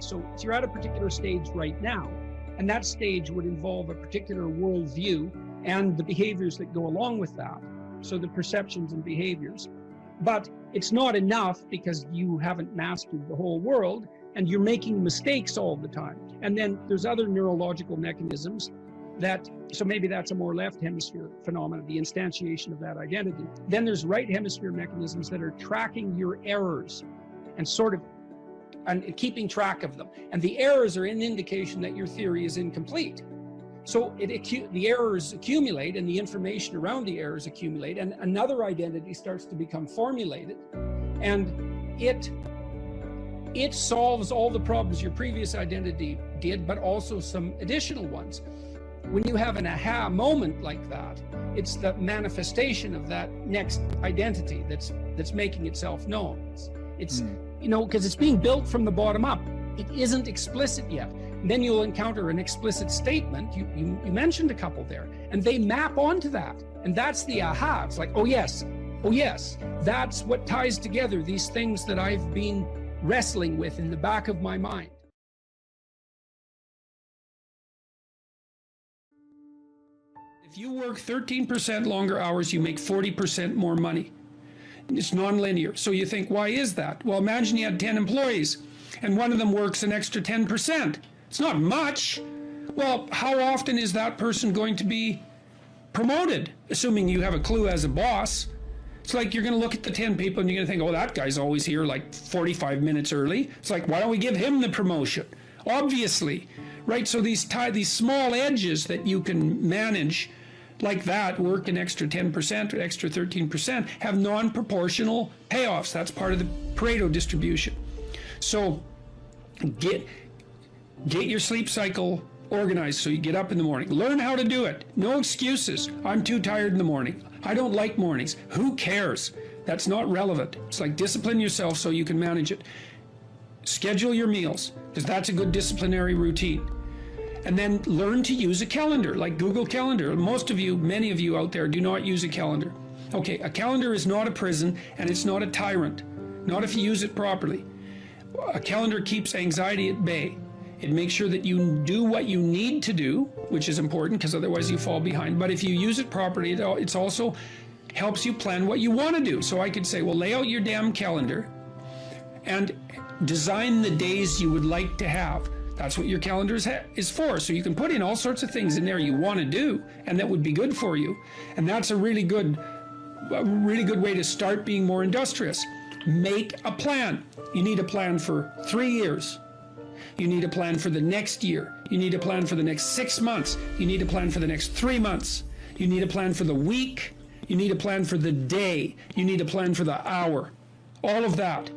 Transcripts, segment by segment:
So you're at a particular stage right now, and that stage would involve a particular worldview and the behaviors that go along with that. So the perceptions and behaviors. But it's not enough because you haven't mastered the whole world and you're making mistakes all the time. And then there's other neurological mechanisms that, so maybe that's a more left hemisphere phenomenon, the instantiation of that identity. Then there's right hemisphere mechanisms that are tracking your errors and sort of and keeping track of them. And the errors are an indication that your theory is incomplete. So the errors accumulate and the information around the errors accumulate, and another identity starts to become formulated, and it solves all the problems your previous identity did, but also some additional ones. When you have an aha moment like that, it's the manifestation of that next identity that's making itself known. It's you know, because it's being built from the bottom up. It isn't explicit yet. And then you'll encounter an explicit statement. You mentioned a couple there, and they map onto that. And that's the aha. It's like, oh yes, that's what ties together these things that I've been wrestling with in the back of my mind. If you work 13% longer hours, you make 40% more money. It's nonlinear. So you think, why is that? Well, imagine you had 10 employees and one of them works an extra 10%. It's not much. Well, how often is that person going to be promoted? Assuming you have a clue as a boss. It's like you're going to look at the 10 people and you're going to think, oh, that guy's always here like 45 minutes early. It's like, why don't we give him the promotion? Obviously, right? So these small edges that you can manage like that, work an extra 10% or extra 13%, have non-proportional payoffs. That's part of the Pareto distribution. So get your sleep cycle organized so you get up in the morning. Learn how to do it. No excuses. I'm too tired in the morning. I don't like mornings. Who cares? That's not relevant. It's like discipline yourself so you can manage it. Schedule your meals, because that's a good disciplinary routine. And then learn to use a calendar, like Google Calendar. Most of you, many of you out there, do not use a calendar. Okay, a calendar is not a prison, and it's not a tyrant. Not if you use it properly. A calendar keeps anxiety at bay. It makes sure that you do what you need to do, which is important, because otherwise you fall behind. But if you use it properly, it also helps you plan what you want to do. So I could say, well, lay out your damn calendar and design the days you would like to have. That's what your calendar is for. So you can put in all sorts of things in there you want to do and that would be good for you. And that's a really good way to start being more industrious. Make a plan. You need a plan for 3 years. You need a plan for the next year. You need a plan for the next 6 months. You need a plan for the next 3 months. You need a plan for the week. You need a plan for the day. You need a plan for the hour. All of that.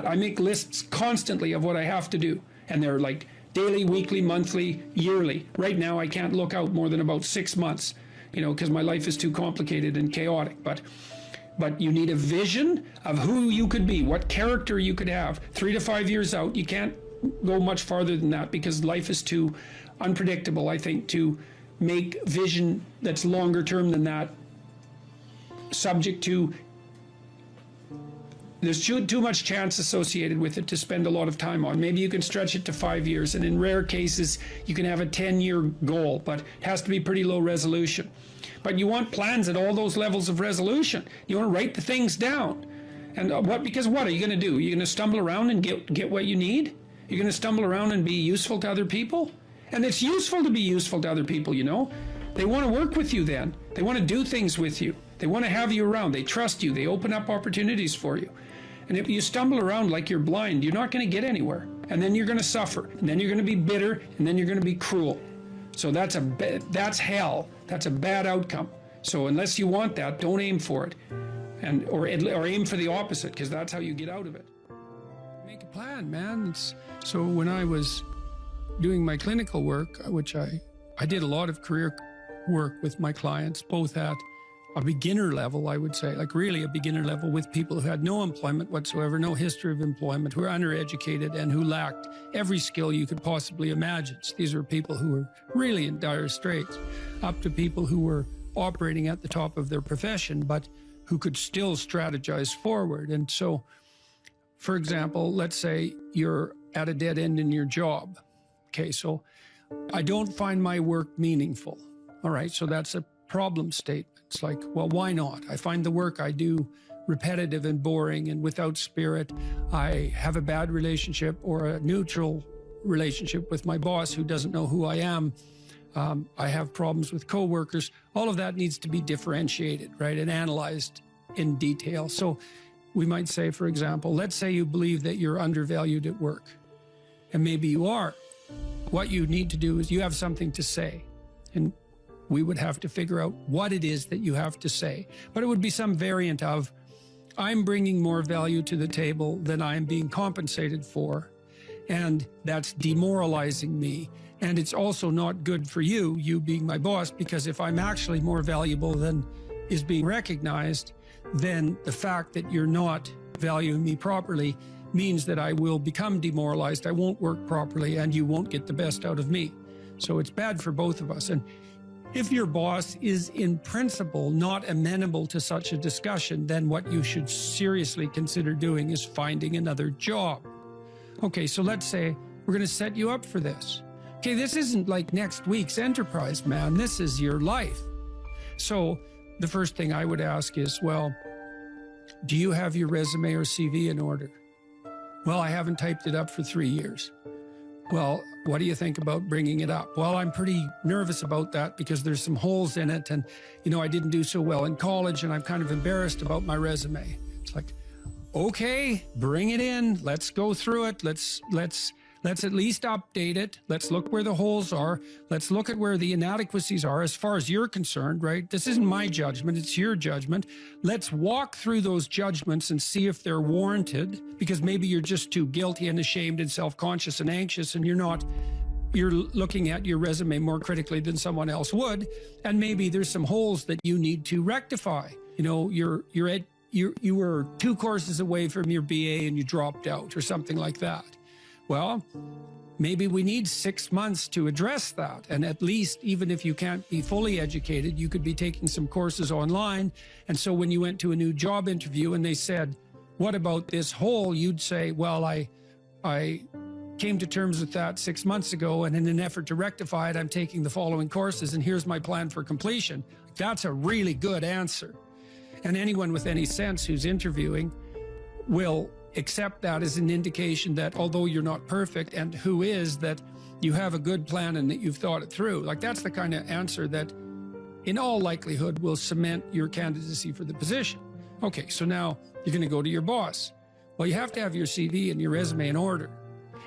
I make lists constantly of what I have to do. And they're like daily, weekly, monthly, yearly. Right now, I can't look out more than about 6 months, you know, because my life is too complicated and chaotic. But you need a vision of who you could be, what character you could have. 3 to 5 years out, you can't go much farther than that because life is too unpredictable, I think, to make vision that's longer term than that subject to. There's too much chance associated with it to spend a lot of time on. Maybe you can stretch it to 5 years, and in rare cases, you can have a 10-year goal, but it has to be pretty low resolution. But you want plans at all those levels of resolution. You want to write the things down. And because what are you going to do? You're going to stumble around and get what you need? You're going to stumble around and be useful to other people? And it's useful to be useful to other people, you know? They want to work with you then. They want to do things with you. They want to have you around. They trust you. They open up opportunities for you. And if you stumble around like you're blind, you're not going to get anywhere. And then you're going to suffer. And then you're going to be bitter. And then you're going to be cruel. So that's hell. That's a bad outcome. So unless you want that, don't aim for it. Or aim for the opposite, because that's how you get out of it. Make a plan, man. So when I was doing my clinical work, which I did a lot of career work with my clients, both at a beginner level, I would say, like really a beginner level, with people who had no employment whatsoever, no history of employment, who were undereducated and who lacked every skill you could possibly imagine. So these were people who were really in dire straits, up to people who were operating at the top of their profession, but who could still strategize forward. And so, for example, let's say you're at a dead end in your job. Okay, so I don't find my work meaningful. All right, so that's a problem statement. It's like, well, why not? I find the work I do repetitive and boring and without spirit. I have a bad relationship or a neutral relationship with my boss who doesn't know who I am. I have problems with coworkers. All of that needs to be differentiated, right, and analyzed in detail. So we might say, for example, let's say you believe that you're undervalued at work, and maybe you are. What you need to do is you have something to say, and we would have to figure out what it is that you have to say. But it would be some variant of, I'm bringing more value to the table than I'm being compensated for, and that's demoralizing me. And it's also not good for you being my boss, because if I'm actually more valuable than is being recognized, then the fact that you're not valuing me properly means that I will become demoralized, I won't work properly, and you won't get the best out of me. So it's bad for both of us. And if your boss is in principle not amenable to such a discussion, then what you should seriously consider doing is finding another job. Okay, so let's say we're going to set you up for this. Okay, this isn't like next week's enterprise, man. This is your life. So the first thing I would ask is, well, do you have your resume or CV in order? Well, I haven't typed it up for 3 years. Well, what do you think about bringing it up? Well, I'm pretty nervous about that because there's some holes in it, and, I didn't do so well in college, and I'm kind of embarrassed about my resume. It's like, okay, bring it in. Let's go through it. Let's at least update it. Let's look where the holes are. Let's look at where the inadequacies are as far as you're concerned, right? This isn't my judgment, it's your judgment. Let's walk through those judgments and see if they're warranted, because maybe you're just too guilty and ashamed and self-conscious and anxious, and you're looking at your resume more critically than someone else would, and maybe there's some holes that you need to rectify. You were 2 courses away from your BA and you dropped out or something like that. Well, maybe we need 6 months to address that. And at least, even if you can't be fully educated, you could be taking some courses online. And so when you went to a new job interview and they said, what about this hole? You'd say, well, I came to terms with that 6 months ago, and in an effort to rectify it, I'm taking the following courses, and here's my plan for completion. That's a really good answer. And anyone with any sense who's interviewing will accept that as an indication that although you're not perfect, and who is, that you have a good plan and that you've thought it through. Like, that's the kind of answer that in all likelihood will cement your candidacy for the position. Okay, so now you're going to go to your boss. Well, you have to have your CV and your resume in order,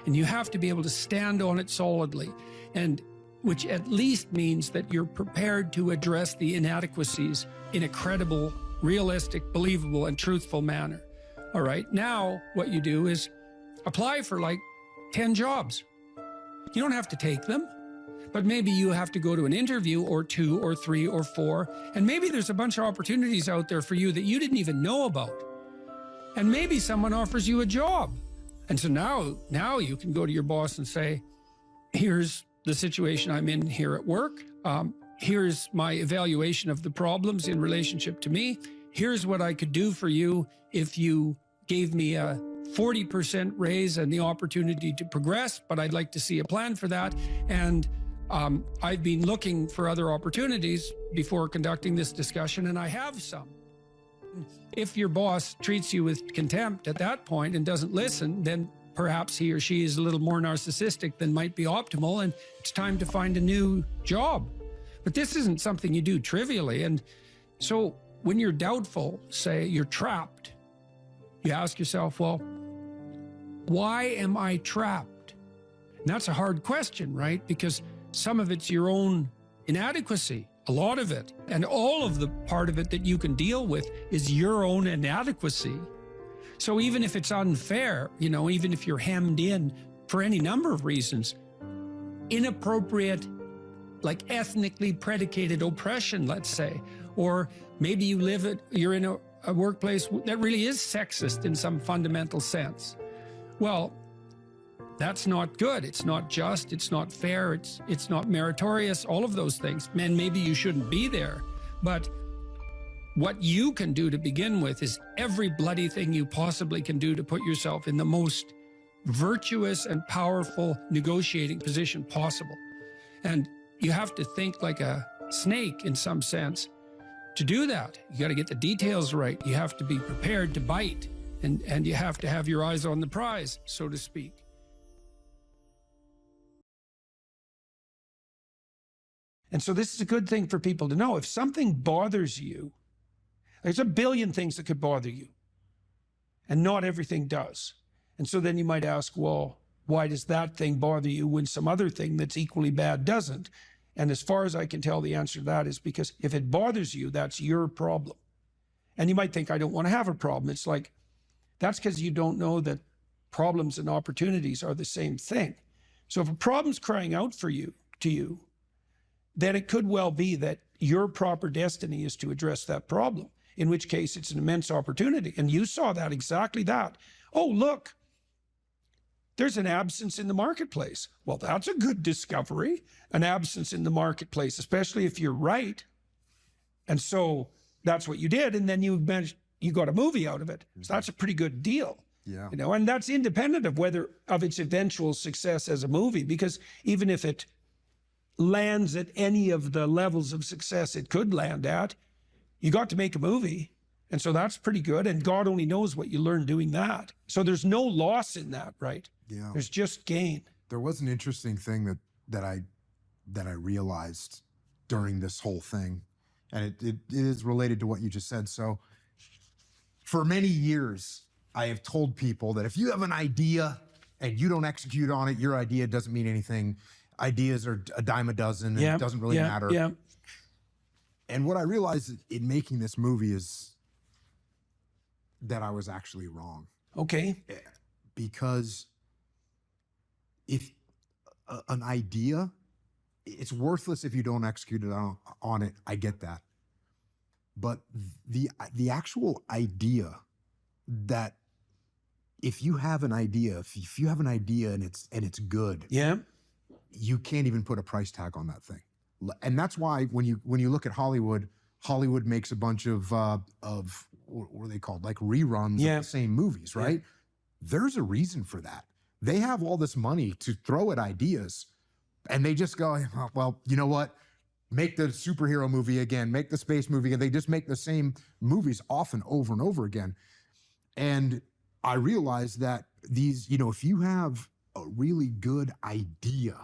and you have to be able to stand on it solidly, and which at least means that you're prepared to address the inadequacies in a credible, realistic, believable, and truthful manner. All right, now what you do is apply for like 10 jobs. You don't have to take them, but maybe you have to go to an interview or 2 or 3 or 4, and maybe there's a bunch of opportunities out there for you that you didn't even know about. And maybe someone offers you a job. And so now you can go to your boss and say, here's the situation I'm in here at work. Here's my evaluation of the problems in relationship to me. Here's what I could do for you if you gave me a 40% raise and the opportunity to progress, but I'd like to see a plan for that. And I've been looking for other opportunities before conducting this discussion, and I have some. If your boss treats you with contempt at that point and doesn't listen, then perhaps he or she is a little more narcissistic than might be optimal, and it's time to find a new job. But this isn't something you do trivially. And so when you're doubtful, say you're trapped, you ask yourself, well, why am I trapped? And that's a hard question, right? Because some of it's your own inadequacy, a lot of it. And all of the part of it that you can deal with is your own inadequacy. So even if it's unfair, even if you're hemmed in for any number of reasons, inappropriate, like ethnically predicated oppression, let's say, or maybe you're in a workplace that really is sexist in some fundamental sense. Well, that's not good. It's not just, it's not fair, it's not meritorious, all of those things. And maybe you shouldn't be there. But what you can do to begin with is every bloody thing you possibly can do to put yourself in the most virtuous and powerful negotiating position possible. And you have to think like a snake in some sense. To do that, you got to get the details right. You have to be prepared to bite, and you have to have your eyes on the prize, so to speak. And so this is a good thing for people to know. If something bothers you, there's a billion things that could bother you, and not everything does. And so then you might ask, well, why does that thing bother you when some other thing that's equally bad doesn't? And as far as I can tell, the answer to that is because if it bothers you, that's your problem. And you might think, I don't want to have a problem. It's like, that's because you don't know that problems and opportunities are the same thing. So if a problem's crying out for you, to you, then it could well be that your proper destiny is to address that problem, in which case it's an immense opportunity. And you saw that, exactly that. Oh, look, there's an absence in the marketplace. Well, that's a good discovery, an absence in the marketplace, especially if you're right. And so that's what you did. And then you got a movie out of it. So that's a pretty good deal. Yeah. You know, and that's independent of its eventual success as a movie, because even if it lands at any of the levels of success it could land at, you got to make a movie. And so that's pretty good. And God only knows what you learn doing that. So there's no loss in that, right? Yeah. There's just gain. There was an interesting thing that I realized during this whole thing, and it is related to what you just said. So for many years, I have told people that if you have an idea and you don't execute on it, your idea doesn't mean anything. Ideas are a dime a dozen, and it doesn't really matter. Yeah. And what I realized in making this movie is that I was actually wrong. Okay. Because if an idea, it's worthless if you don't execute it on it. I get that. But the actual idea, that if you have an idea, if you have an idea and it's good, yeah, you can't even put a price tag on that thing. And that's why when you look at Hollywood makes a bunch of what are they called? Like reruns of the same movies, right? Yeah. There's a reason for that. They have all this money to throw at ideas, and they just go, oh, well, you know what? Make the superhero movie again, make the space movie again. They just make the same movies often over and over again. And I realized that these, if you have a really good idea,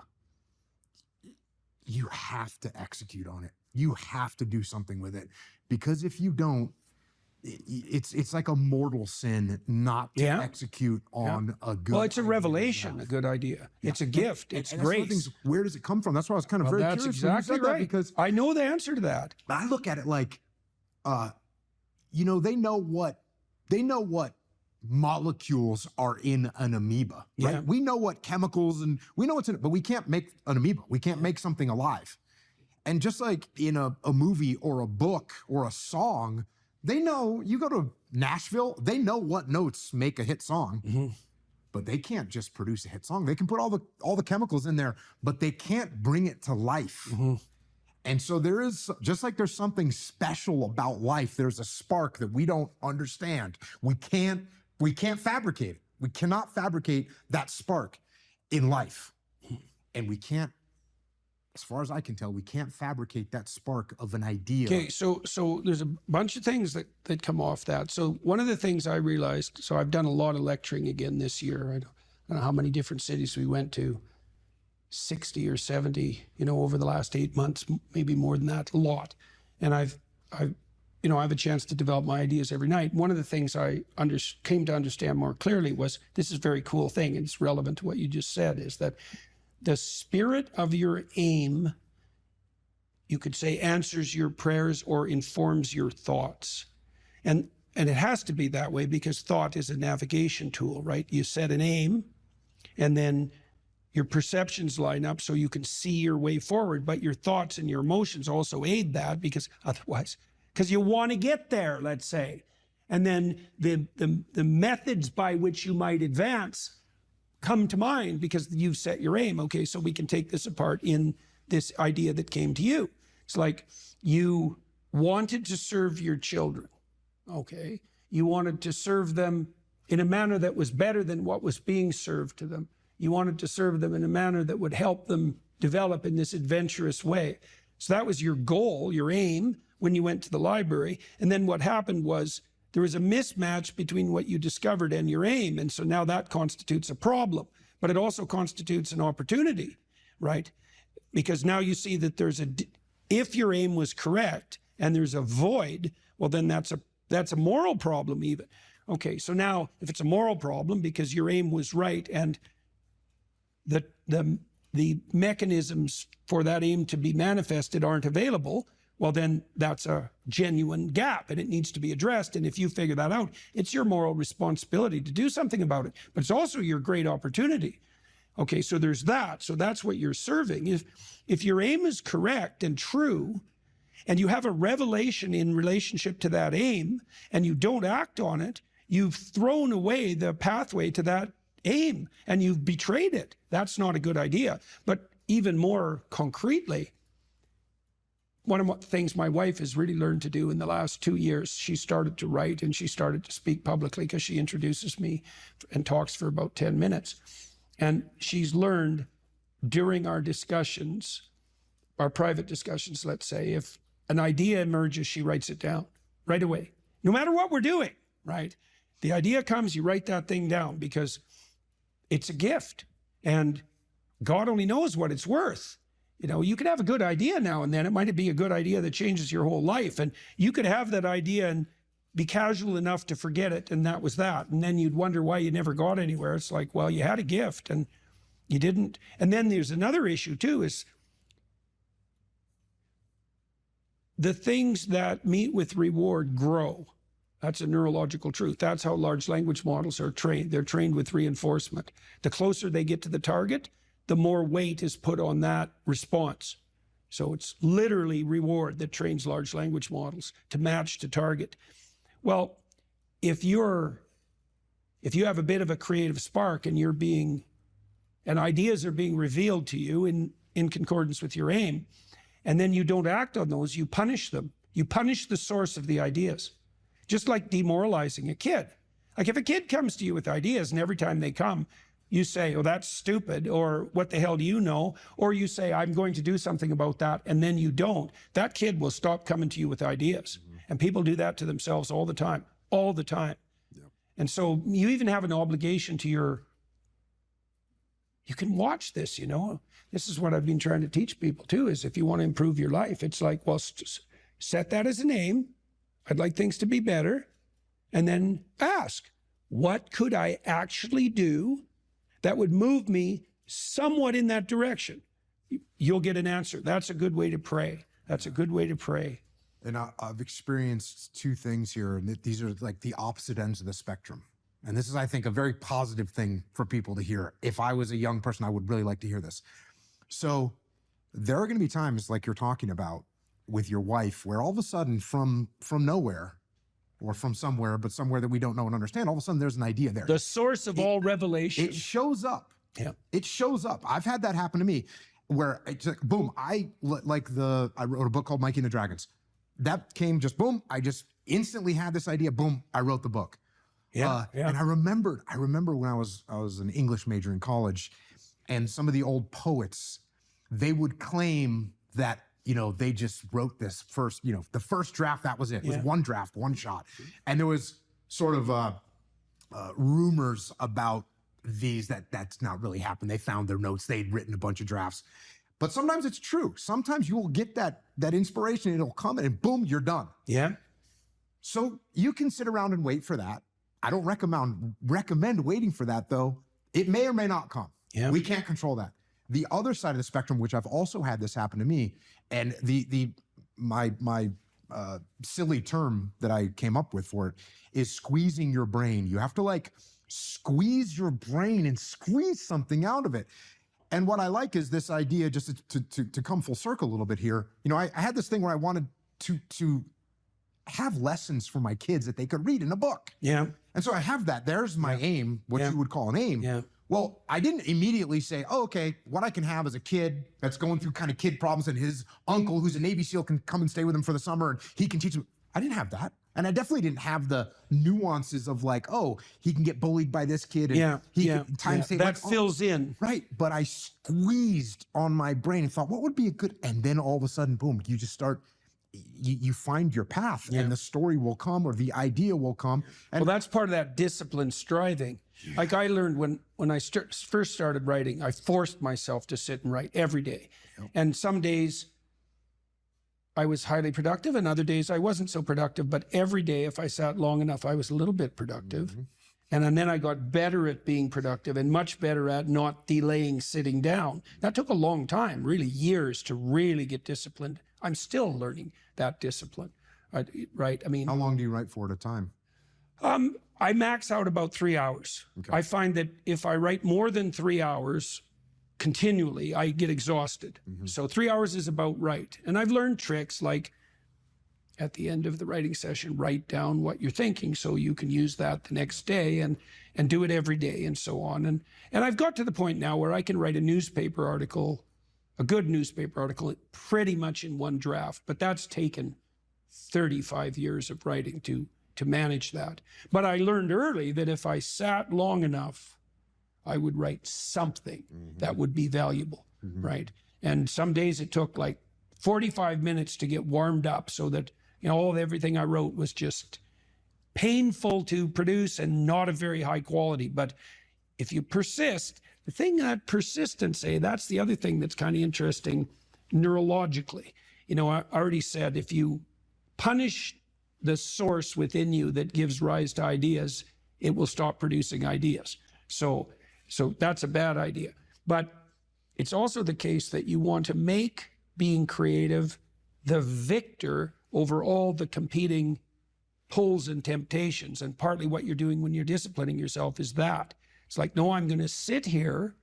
you have to execute on it. You have to do something with it, because if you don't, it's like a mortal sin not to execute on a good. Well, it's a revelation, a good idea. Yeah. It's a gift. It's grace. Where does it come from? That's why I was kind of very curious. That's exactly right. Because I know the answer to that. I look at it like, they know what molecules are in an amoeba, right? Yeah. We know what chemicals, and we know what's in it, but we can't make an amoeba. We can't make something alive. And just like in a movie or a book or a song, they know, you go to Nashville, they know what notes make a hit song, but they can't just produce a hit song. They can put all the chemicals in there, but they can't bring it to life. And so there is, just like there's something special about life, there's a spark that we don't understand. We can't fabricate it. We cannot fabricate that spark in life. And we can't, as far as I can tell, we can't fabricate that spark of an idea. Okay, so there's a bunch of things that come off that. So one of the things I realized, so I've done a lot of lecturing again this year. I don't know how many different cities we went to, 60 or 70, over the last 8 months, maybe more than that, a lot. And I have a chance to develop my ideas every night. One of the things I came to understand more clearly was, this is a very cool thing, and it's relevant to what you just said, is that the spirit of your aim, you could say, answers your prayers or informs your thoughts. And it has to be that way, because thought is a navigation tool, right? You set an aim, and then your perceptions line up so you can see your way forward, but your thoughts and your emotions also aid that, because you want to get there, let's say. And then the methods by which you might advance come to mind because you've set your aim. Okay, so we can take this apart in this idea that came to you. It's like you wanted to serve your children. Okay, you wanted to serve them in a manner that was better than what was being served to them. You wanted to serve them in a manner that would help them develop in this adventurous way. So that was your goal, your aim, when you went to the library. And then what happened was there was a mismatch between what you discovered and your aim. And so now that constitutes a problem, but it also constitutes an opportunity, right? Because now you see that if your aim was correct and there's a void, well, then that's a moral problem even. Okay, so now if it's a moral problem because your aim was right and the mechanisms for that aim to be manifested aren't available, well, then that's a genuine gap and it needs to be addressed. And if you figure that out, it's your moral responsibility to do something about it, but it's also your great opportunity. Okay, so there's that. So that's what you're serving. If your aim is correct and true, and you have a revelation in relationship to that aim, and you don't act on it, you've thrown away the pathway to that aim, and you've betrayed it. That's not a good idea. But even more concretely, one of the things my wife has really learned to do in the last 2 years, she started to write and she started to speak publicly because she introduces me and talks for about 10 minutes. And she's learned during our discussions, our private discussions, let's say, if an idea emerges, she writes it down right away, no matter what we're doing, right? The idea comes, you write that thing down because it's a gift and God only knows what it's worth. You know, you could have a good idea now and then. It might be a good idea that changes your whole life. And you could have that idea and be casual enough to forget it. And that was that. And then you'd wonder why you never got anywhere. It's like, well, you had a gift and you didn't. And then there's another issue too, is the things that meet with reward grow. That's a neurological truth. That's how large language models are trained. They're trained with reinforcement. The closer they get to the target, the more weight is put on that response. So it's literally reward that trains large language models to match to target. Well, if you have a bit of a creative spark and ideas are being revealed to you in concordance with your aim, and then you don't act on those, you punish them. You punish the source of the ideas. Just like demoralizing a kid. Like if a kid comes to you with ideas and every time they come, you say, oh, that's stupid, or what the hell do you know? Or you say, I'm going to do something about that, and then you don't. That kid will stop coming to you with ideas. Mm-hmm. And people do that to themselves all the time. Yep. And so you even have an obligation to you can watch this, you know. This is what I've been trying to teach people too, is if you want to improve your life, it's like, well, set that as an aim. I'd like things to be better. And then ask, what could I actually do that would move me somewhat in that direction? You'll get an answer. That's a good way to pray. That's a good way to pray. And I've experienced two things here, and these are like the opposite ends of the spectrum. And this is, I think, a very positive thing for people to hear. If I was a young person, I would really like to hear this. So there are going to be times like you're talking about with your wife where all of a sudden from nowhere, or from somewhere, but somewhere that we don't know and understand, all of a sudden there's an idea there. The source of all revelation. It shows up. Yeah. It shows up. I've had that happen to me where it's like, boom, I wrote a book called Mikey and the Dragons. That came just boom. I just instantly had this idea. Boom, I wrote the book. Yeah. And I remember when I was an English major in college, and some of the old poets, they would claim that, you know, they just wrote this first, you know, the first draft, that was it. It was one draft, one shot. And there was sort of rumors about these that's not really happened. They found their notes. They'd written a bunch of drafts. But sometimes it's true. Sometimes you will get that inspiration, it'll come and boom, you're done. Yeah. So you can sit around and wait for that. I don't recommend waiting for that, though. It may or may not come. Yeah. We can't control that. The other side of the spectrum, which I've also had this happen to me, and my silly term that I came up with for it is squeezing your brain. You have to like squeeze your brain and squeeze something out of it. And what I like is this idea, just to come full circle a little bit here. You know, I had this thing where I wanted to have lessons for my kids that they could read in a book. Yeah. And so I have that. There's my aim, what you would call an aim. Yeah. Well, I didn't immediately say, oh, okay, what I can have as a kid that's going through kind of kid problems and his uncle who's a Navy SEAL can come and stay with him for the summer and he can teach him. I didn't have that. And I definitely didn't have the nuances of like, oh, he can get bullied by this kid. And That fills in. Right. But I squeezed on my brain and thought, what would be a good, and then all of a sudden, boom, you just start, you find your path and the story will come or the idea will come. And well, that's part of that discipline striving. Like I learned when I first started writing, I forced myself to sit and write every day. And some days I was highly productive and other days I wasn't so productive, but every day if I sat long enough, I was a little bit productive. And then I got better at being productive and much better at not delaying sitting down. That took a long time, really years to really get disciplined. I'm still learning that discipline, right? I mean, how long do you write for at a time? I max out about 3 hours. I find that if I write more than 3 hours continually, I get exhausted. So 3 hours is about right. And I've learned tricks like at the end of the writing session, write down what you're thinking so you can use that the next day and do it every day and so on. And I've got to the point now where I can write a newspaper article, a good newspaper article, pretty much in one draft, but that's taken 35 years of writing to manage that. But I learned early that if I sat long enough, I would write something that would be valuable, right? And some days it took like 45 minutes to get warmed up so that, you know, everything I wrote was just painful to produce and not of very high quality. But if you persist, the thing that persistence, that's the other thing that's kind of interesting neurologically. You know, I already said, if you punish the source within you that gives rise to ideas, it will stop producing ideas. So that's a bad idea. But it's also the case that you want to make being creative the victor over all the competing pulls and temptations. And partly what you're doing when you're disciplining yourself is that. It's like, no, I'm going to sit here,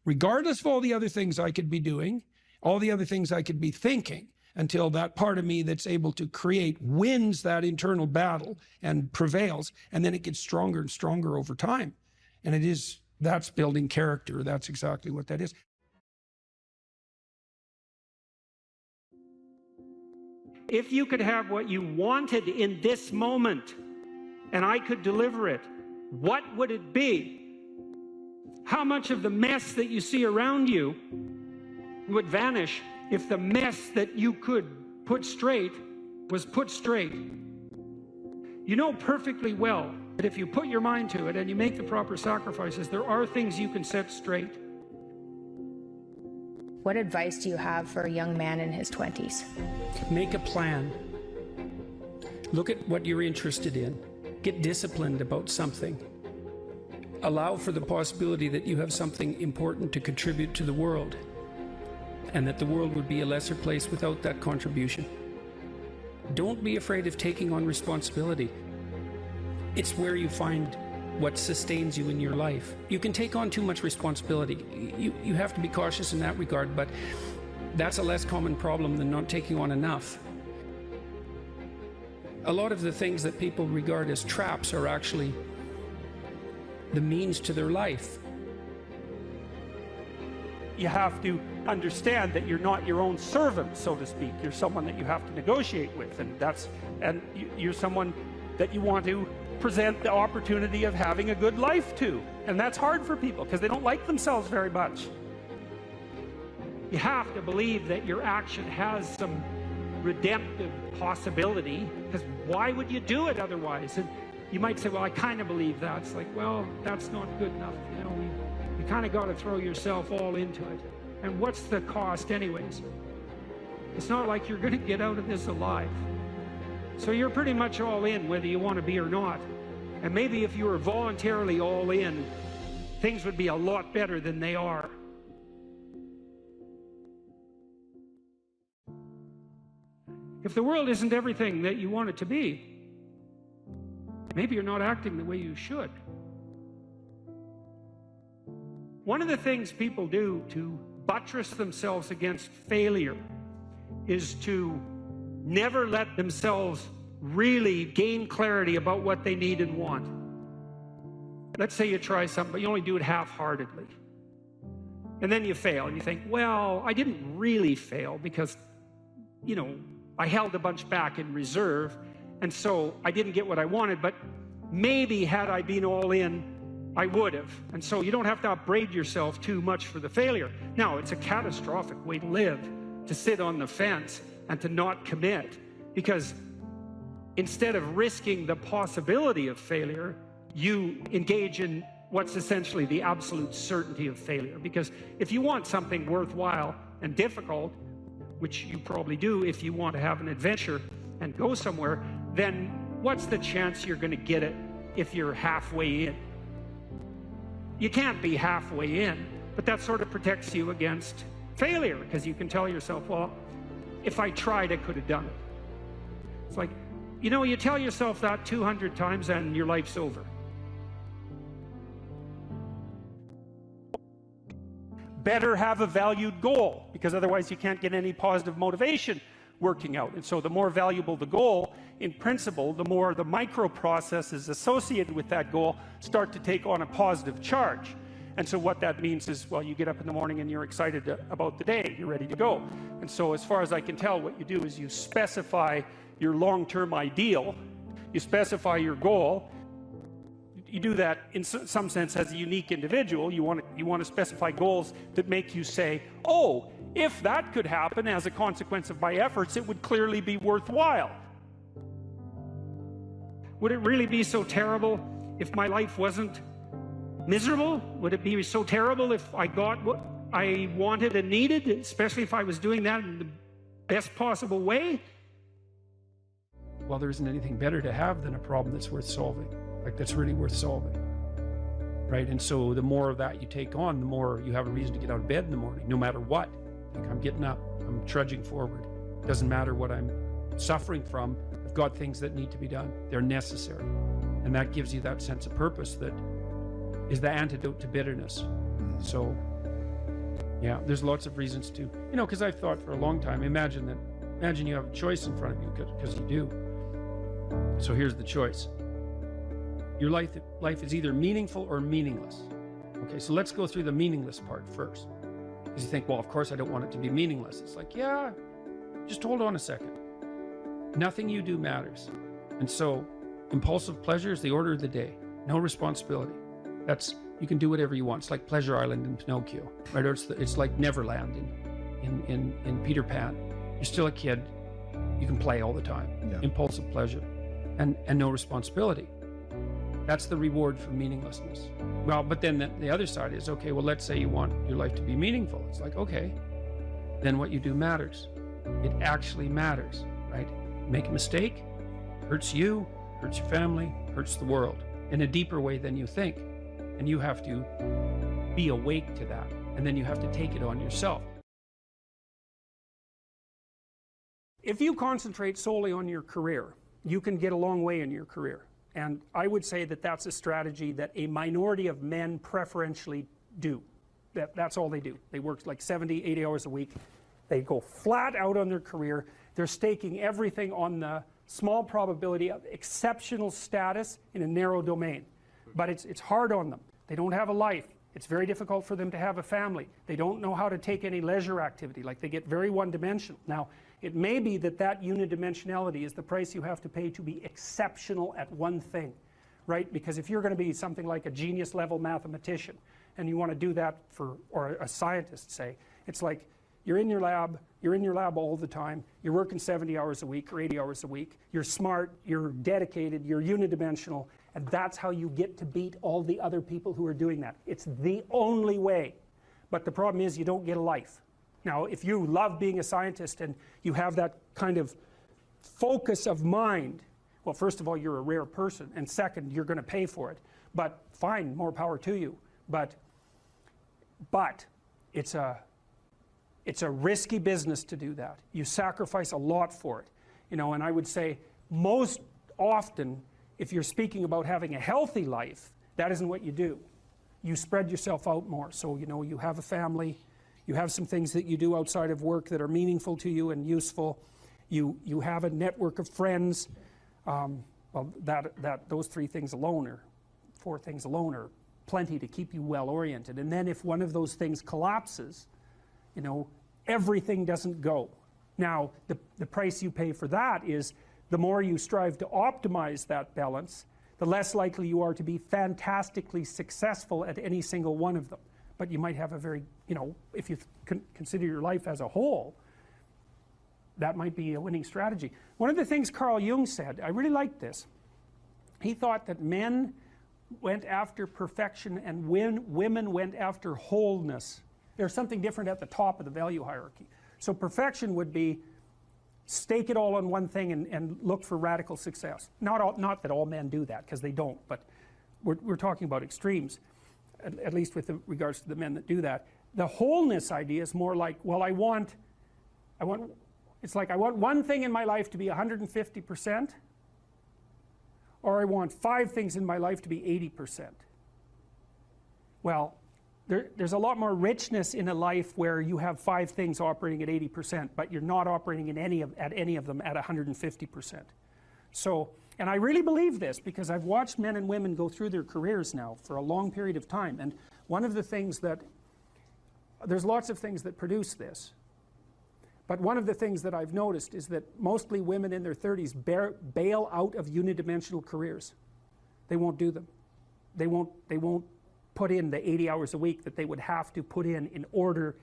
regardless of all the other things I could be doing, all the other things I could be thinking, until that part of me that's able to create wins that internal battle and prevails. And then it gets stronger and stronger over time. And that's building character. That's exactly what that is. If you could have what you wanted in this moment, and I could deliver it, what would it be? How much of the mess that you see around you would vanish if the mess that you could put straight was put straight? You know perfectly well that if you put your mind to it and you make the proper sacrifices, there are things you can set straight. What advice do you have for a young man in his 20s? Make a plan. Look at what you're interested in. Get disciplined about something. Allow for the possibility that you have something important to contribute to the world, and that the world would be a lesser place without that contribution. Don't be afraid of taking on responsibility. It's where you find what sustains you in your life. You can take on too much responsibility. You have to be cautious in that regard, but that's a less common problem than not taking on enough. A lot of the things that people regard as traps are actually the means to their life. You have to understand that you're not your own servant, so to speak. You're someone that you have to negotiate with, and you're someone that you want to present the opportunity of having a good life to. And that's hard for people because they don't like themselves very much. You have to believe that your action has some redemptive possibility, because why would you do it otherwise? And you might say, well, I kind of believe that. It's like, well, that's not good enough. You know, you kind of got to throw yourself all into it. And what's the cost anyways? It's not like you're going to get out of this alive. So you're pretty much all in, whether you want to be or not. And maybe if you were voluntarily all in, things would be a lot better than they are. If the world isn't everything that you want it to be, maybe you're not acting the way you should. One of the things people do to buttress themselves against failure is to never let themselves really gain clarity about what they need and want. Let's say you try something, but you only do it half-heartedly. And then you fail, and you think, well, I didn't really fail because, you know, I held a bunch back in reserve, And so I didn't get what I wanted, but maybe had I been all in, I would have. And so you don't have to upbraid yourself too much for the failure. Now, it's a catastrophic way to live, to sit on the fence and to not commit, because instead of risking the possibility of failure, you engage in what's essentially the absolute certainty of failure. Because if you want something worthwhile and difficult, which you probably do if you want to have an adventure and go somewhere, then what's the chance you're going to get it if you're halfway in? You can't be halfway in, but that sort of protects you against failure, because you can tell yourself, well, if I tried, I could have done it. It's like, you know, you tell yourself that 200 times and your life's over. Better have a valued goal, because otherwise you can't get any positive motivation working out. And so the more valuable the goal, in principle, the more the micro processes associated with that goal start to take on a positive charge. And so what that means is, well, you get up in the morning and you're excited about the day, you're ready to go. And so as far as I can tell, what you do is you specify your long-term ideal, you specify your goal. You do that in some sense as a unique individual. You want to specify goals that make you say, oh, if that could happen as a consequence of my efforts, it would clearly be worthwhile. Would it really be so terrible if my life wasn't miserable? Would it be so terrible if I got what I wanted and needed, especially if I was doing that in the best possible way? Well, there isn't anything better to have than a problem that's worth solving, like that's really worth solving, right? And so the more of that you take on, the more you have a reason to get out of bed in the morning, no matter what. Like, I'm getting up, I'm trudging forward. Doesn't matter what I'm suffering from. I've got things that need to be done. They're necessary. And that gives you that sense of purpose that is the antidote to bitterness. So, yeah, there's lots of reasons to, you know, because I've thought for a long time, imagine you have a choice in front of you, because you do. So here's the choice. Your life is either meaningful or meaningless. Okay, so let's go through the meaningless part first. Because you think, well, of course I don't want it to be meaningless. It's like, yeah, just hold on a second. Nothing you do matters. And so impulsive pleasure is the order of the day. No responsibility. You can do whatever you want. It's like Pleasure Island in Pinocchio, right? Or it's like Neverland in Peter Pan. You're still a kid. You can play all the time. Yeah. Impulsive pleasure and no responsibility. That's the reward for meaninglessness. Well, but then the other side is, okay, well, let's say you want your life to be meaningful. It's like, okay, then what you do matters. It actually matters, right? Make a mistake, hurts you, hurts your family, hurts the world in a deeper way than you think. And you have to be awake to that. And then you have to take it on yourself. If you concentrate solely on your career, you can get a long way in your career. And I would say that that's a strategy that a minority of men preferentially do. That's all they do. They work like 70, 80 hours a week. They go flat out on their career. They're staking everything on the small probability of exceptional status in a narrow domain. But it's hard on them. They don't have a life. It's very difficult for them to have a family. They don't know how to take any leisure activity. Like, they get very one-dimensional. Now, it may be that unidimensionality is the price you have to pay to be exceptional at one thing, right? Because if you're going to be something like a genius level mathematician and you want to do that or a scientist, say, it's like you're in your lab all the time, you're working 70 hours a week or 80 hours a week, you're smart, you're dedicated, you're unidimensional, and that's how you get to beat all the other people who are doing that. It's the only way. But the problem is you don't get a life. Now, if you love being a scientist and you have that kind of focus of mind, well, first of all, you're a rare person, and second, you're going to pay for it. But fine, more power to you. But it's a risky business to do that. You sacrifice a lot for it. You know, and I would say most often, if you're speaking about having a healthy life, that isn't what you do. You spread yourself out more. So, you know, you have a family. You have some things that you do outside of work that are meaningful to you and useful. You have a network of friends. Well, those 3 things alone, or 4 things alone, are plenty to keep you well oriented. And then if one of those things collapses, you know, everything doesn't go. Now, the price you pay for that is the more you strive to optimize that balance, the less likely you are to be fantastically successful at any single one of them. But you might have a very, you know, if you consider your life as a whole, that might be a winning strategy. One of the things Carl Jung said, I really liked this. He thought that men went after perfection and women went after wholeness. There's something different at the top of the value hierarchy. So perfection would be stake it all on one thing and look for radical success. Not that all men do that, because they don't, but we're talking about extremes, at least with regards to the men that do that. The wholeness idea is more like, well, it's like I want one thing in my life to be 150%, or I want 5 things in my life to be 80%. Well, there's a lot more richness in a life where you have 5 things operating at 80%, but you're not operating at any of them at 150%. So, and I really believe this because I've watched men and women go through their careers now for a long period of time, and one of the things that, there's lots of things that produce this, but one of the things that I've noticed is that mostly women in their 30s bail out of unidimensional careers. They won't do them. They won't put in the 80 hours a week that they would have to put in order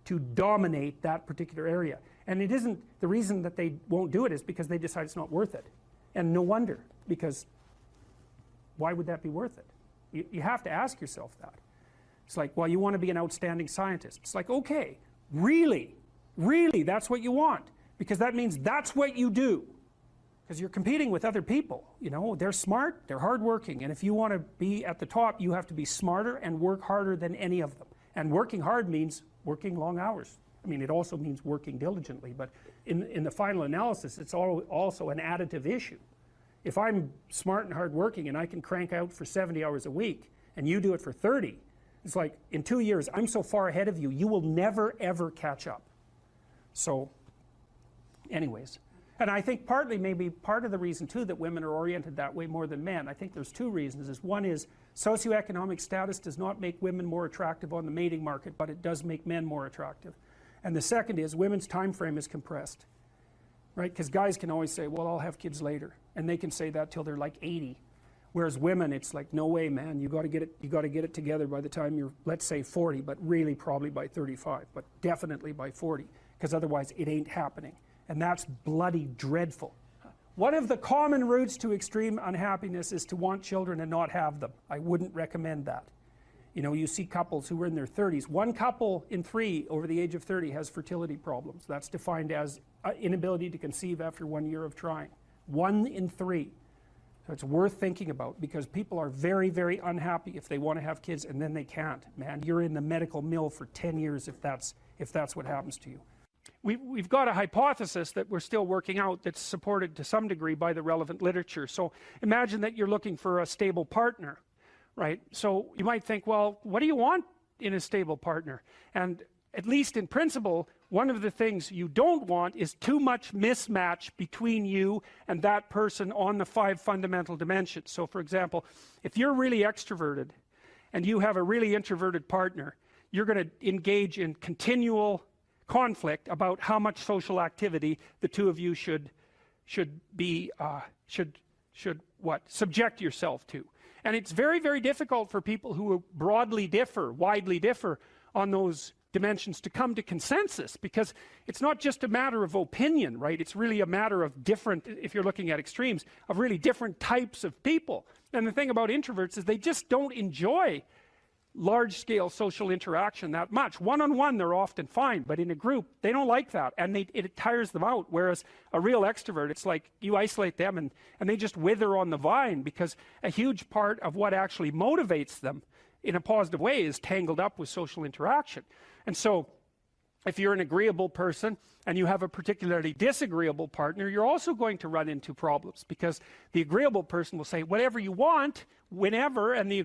to dominate that particular area. And it isn't, the reason that they won't do it is because they decide it's not worth it. And no wonder, because why would that be worth it? You have to ask yourself that. It's like, well, you want to be an outstanding scientist. It's like, okay, really, that's what you want, because that means that's what you do, because you're competing with other people. You know, they're smart, they're hardworking, and if you want to be at the top, you have to be smarter and work harder than any of them. And working hard means working long hours. I mean, it also means working diligently, but in the final analysis, it's also an additive issue. If I'm smart and hardworking and I can crank out for 70 hours a week, and you do it for 30, it's like, in 2 years, I'm so far ahead of you, you will never ever catch up. So, anyways, and I think partly, maybe part of the reason too that women are oriented that way more than men, I think there's 2 reasons. One is socioeconomic status does not make women more attractive on the mating market, but it does make men more attractive. And the second is women's time frame is compressed, right? Because guys can always say, well, I'll have kids later, and they can say that till they're like 80. Whereas women, it's like, no way, man, you got to get it together by the time you're, let's say 40, but really probably by 35, but definitely by 40. Because otherwise it ain't happening, and that's bloody dreadful. One of the common routes to extreme unhappiness is to want children and not have them. I wouldn't recommend that. You know, you see couples who are in their 30s. 1 couple in 3 over the age of 30 has fertility problems. That's defined as inability to conceive after 1 year of trying. 1 in 3. So it's worth thinking about, because people are very, very unhappy if they want to have kids and then they can't. Man, you're in the medical mill for 10 years if that's what happens to you. We've got a hypothesis that we're still working out that's supported to some degree by the relevant literature. So imagine that you're looking for a stable partner, right? So you might think, well, what do you want in a stable partner? And at least in principle, one of the things you don't want is too much mismatch between you and that person on the 5 fundamental dimensions. So for example, if you're really extroverted and you have a really introverted partner, you're going to engage in continual conflict about how much social activity the 2 of you should subject yourself to. And it's very, very difficult for people who widely differ on those dimensions to come to consensus, because it's not just a matter of opinion, right? It's really a matter of different, if you're looking at extremes, of really different types of people. And the thing about introverts is they just don't enjoy large-scale social interaction that much. One-on-one they're often fine, but in a group they don't like that, and it tires them out. Whereas a real extrovert, it's like you isolate them and they just wither on the vine, because a huge part of what actually motivates them in a positive way is tangled up with social interaction. And so if you're an agreeable person and you have a particularly disagreeable partner, you're also going to run into problems, because the agreeable person will say, whatever you want, whenever, and the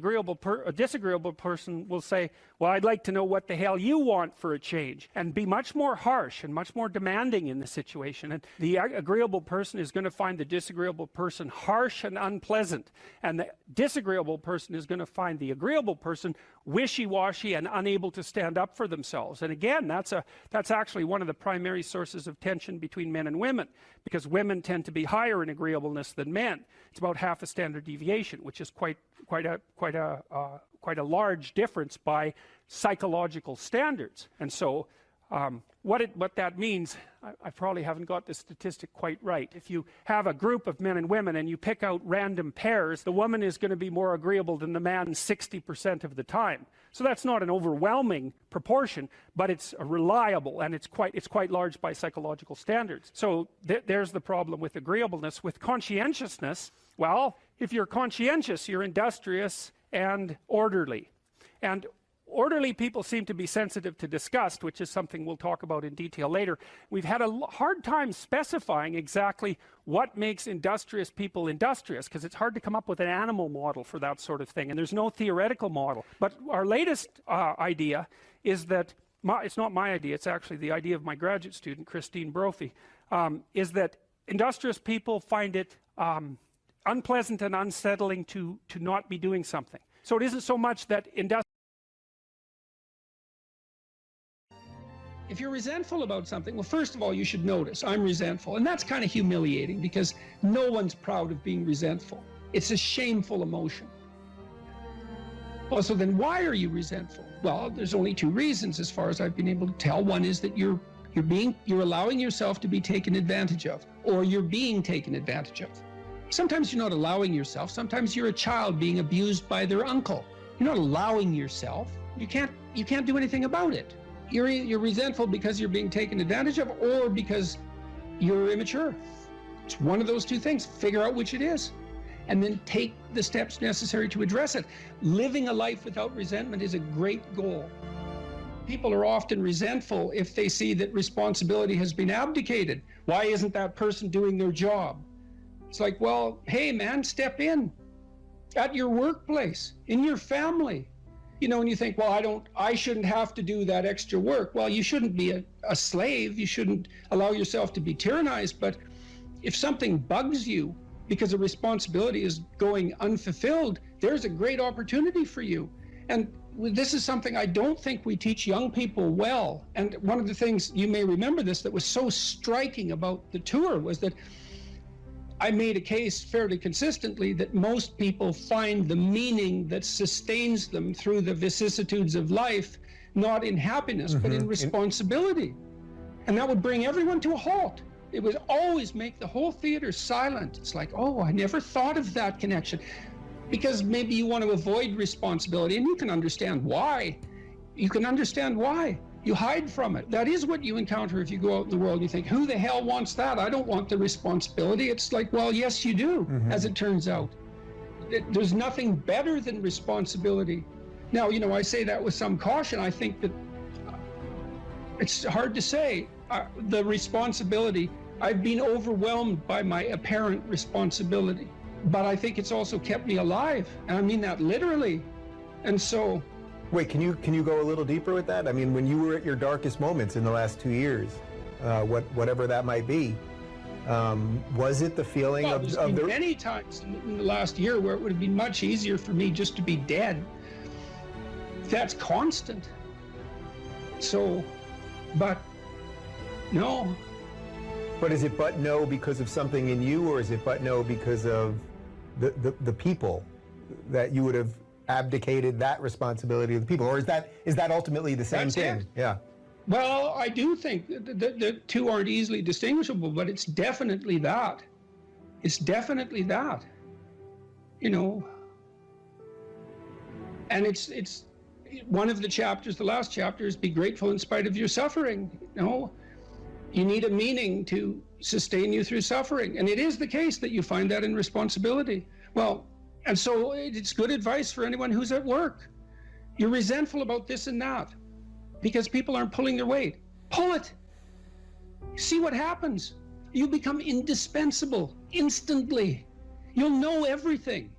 disagreeable person will say, well, I'd like to know what the hell you want for a change, and be much more harsh and much more demanding in the situation. And the agreeable person is going to find the disagreeable person harsh and unpleasant, and the disagreeable person is going to find the agreeable person wishy-washy and unable to stand up for themselves. And again, that's actually one of the primary sources of tension between men and women, because women tend to be higher in agreeableness than men. It's about half a standard deviation, which is quite a large difference by psychological standards. And so what that means, I probably haven't got the statistic quite right. If you have a group of men and women and you pick out random pairs, the woman is going to be more agreeable than the man 60% of the time. So that's not an overwhelming proportion, but it's reliable, and it's quite large by psychological standards. So there's the problem with agreeableness. With conscientiousness, well, if you're conscientious, you're industrious and orderly. And orderly people seem to be sensitive to disgust, which is something we'll talk about in detail later. We've had a hard time specifying exactly what makes industrious people industrious, because it's hard to come up with an animal model for that sort of thing, and there's no theoretical model. But our latest idea is that, it's not my idea, it's actually the idea of my graduate student, Christine Brophy, is that industrious people find it unpleasant and unsettling to not be doing something. So it isn't so much that If you're resentful about something, well, first of all, you should notice, I'm resentful. And that's kind of humiliating, because no one's proud of being resentful. It's a shameful emotion. Well, so then why are you resentful? Well, there's only two reasons as far as I've been able to tell. One is that you're allowing yourself to be taken advantage of, or you're being taken advantage of. Sometimes you're not allowing yourself. Sometimes you're a child being abused by their uncle. You're not allowing yourself. You can't do anything about it. You're resentful because you're being taken advantage of, or because you're immature. It's one of those two things. Figure out which it is, and then take the steps necessary to address it. Living a life without resentment is a great goal. People are often resentful if they see that responsibility has been abdicated. Why isn't that person doing their job? It's like, well, hey man, step in at your workplace, in your family. You know, and you think, well, I shouldn't have to do that extra work. Well, you shouldn't be a slave. You shouldn't allow yourself to be tyrannized. But if something bugs you because a responsibility is going unfulfilled, there's a great opportunity for you. And this is something I don't think we teach young people well. And one of the things, you may remember this, that was so striking about the tour was that I made a case fairly consistently that most people find the meaning that sustains them through the vicissitudes of life, not in happiness, but in responsibility. And that would bring everyone to a halt. It would always make the whole theater silent. It's like, oh, I never thought of that connection. Because maybe you want to avoid responsibility, and you can understand why. You can understand why. You hide from it. That is what you encounter if you go out in the world and you think, who the hell wants that? I don't want the responsibility. It's like, well, yes, you do, as it turns out. There's nothing better than responsibility. Now, you know, I say that with some caution. I think that it's hard to say. The responsibility, I've been overwhelmed by my apparent responsibility, but I think it's also kept me alive. And I mean that literally. And so, wait, can you go a little deeper with that? I mean, when you were at your darkest moments in the last 2 years, whatever that might be, was it the feeling there's been many times in the last year where it would have been much easier for me just to be dead. That's constant. So, but no. But is it but no because of something in you, or is it but no because of the people that you would have abdicated that responsibility of the people, or is that ultimately the same thing? It. Yeah. Well, I do think the two aren't easily distinguishable, but it's definitely that. It's definitely that. You know. And it's one of the chapters, the last chapter, is be grateful in spite of your suffering. You know, you need a meaning to sustain you through suffering, and it is the case that you find that in responsibility. Well. And so it's good advice for anyone who's at work. You're resentful about this and that because people aren't pulling their weight. Pull it. See what happens. You become indispensable instantly. You'll know everything.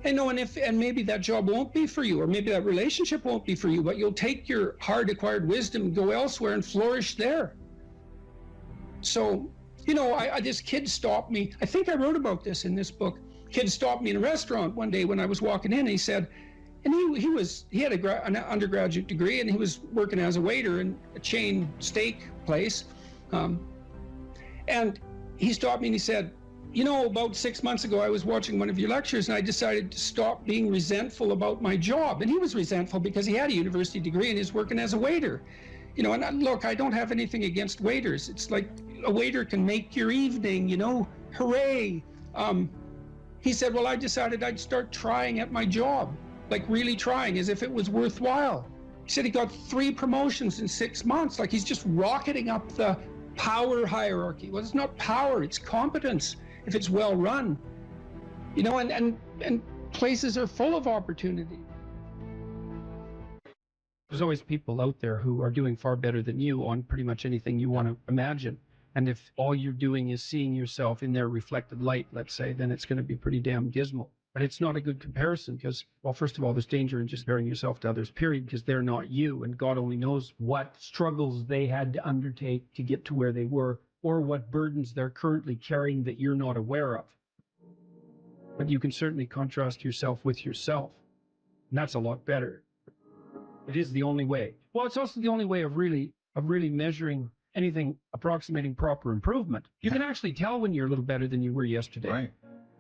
And no, and maybe that job won't be for you, or maybe that relationship won't be for you, but you'll take your hard acquired wisdom and go elsewhere and flourish there. So, you know, this kid stopped me. I think I wrote about this in this book. Kid stopped me in a restaurant one day when I was walking in, and he said, and he had an undergraduate degree, and he was working as a waiter in a chain steak place. And he stopped me and he said, you know, about 6 months ago, I was watching one of your lectures and I decided to stop being resentful about my job. And he was resentful because he had a university degree and he's working as a waiter. You know, and look, I don't have anything against waiters. It's like a waiter can make your evening, you know, hooray. He said, well, I decided I'd start trying at my job, like really trying as if it was worthwhile. He said he got 3 promotions in 6 months. Like he's just rocketing up the power hierarchy. Well, it's not power, it's competence if it's well run. You know, and places are full of opportunity. There's always people out there who are doing far better than you on pretty much anything you want to imagine. And if all you're doing is seeing yourself in their reflected light, let's say, then it's going to be pretty damn dismal. But it's not a good comparison because, well, first of all, there's danger in just comparing yourself to others, period, because they're not you. And God only knows what struggles they had to undertake to get to where they were, or what burdens they're currently carrying that you're not aware of. But you can certainly contrast yourself with yourself. And that's a lot better. It is the only way. Well, it's also the only way of really measuring anything approximating proper improvement. You can actually tell when you're a little better than you were yesterday. Right.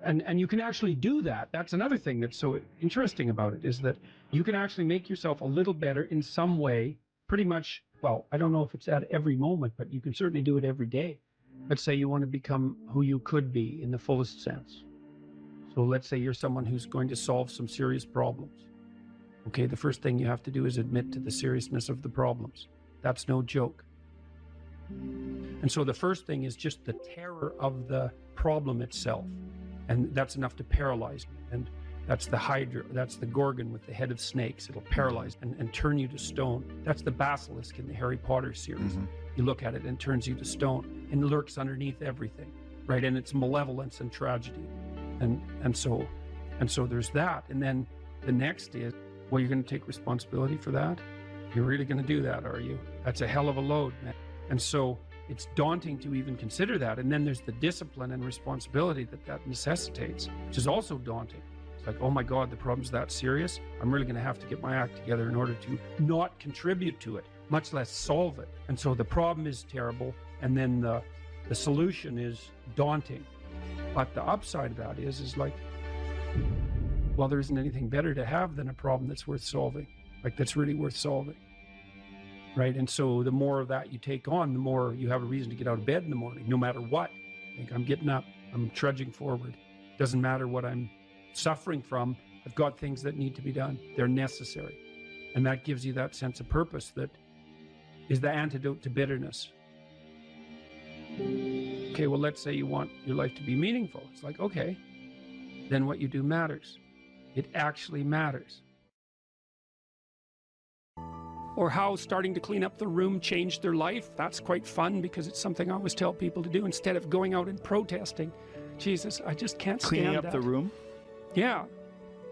And you can actually do that. That's another thing that's so interesting about it, is that you can actually make yourself a little better in some way, pretty much. Well, I don't know if it's at every moment, but you can certainly do it every day. Let's say you want to become who you could be in the fullest sense. So let's say you're someone who's going to solve some serious problems. Okay, the first thing you have to do is admit to the seriousness of the problems. That's no joke. And so the first thing is just the terror of the problem itself. And that's enough to paralyze me. And that's the Hydra, that's the Gorgon with the head of snakes. It'll paralyze and turn you to stone. That's the basilisk in the Harry Potter series. Mm-hmm. You look at it and it turns you to stone and lurks underneath everything, right? And it's malevolence and tragedy. And so there's that. And then the next is, well, you're going to take responsibility for that? You're really going to do that, are you? That's a hell of a load, man. And so it's daunting to even consider that. And then there's the discipline and responsibility that necessitates, which is also daunting. It's like, oh my God, the problem's that serious. I'm really going to have to get my act together in order to not contribute to it, much less solve it. And so the problem is terrible. And then the solution is daunting. But the upside of that is like, well, there isn't anything better to have than a problem that's worth solving, like that's really worth solving. Right. And so the more of that you take on, the more you have a reason to get out of bed in the morning, no matter what. Like, I'm getting up, I'm trudging forward. Doesn't matter what I'm suffering from. I've got things that need to be done. They're necessary. And that gives you that sense of purpose that is the antidote to bitterness. Okay, well, let's say you want your life to be meaningful. It's like, okay, then what you do matters. It actually matters. Or how starting to clean up the room changed their life. That's quite fun because it's something I always tell people to do instead of going out and protesting. Jesus, I just can't stand that. Cleaning up the room? Yeah.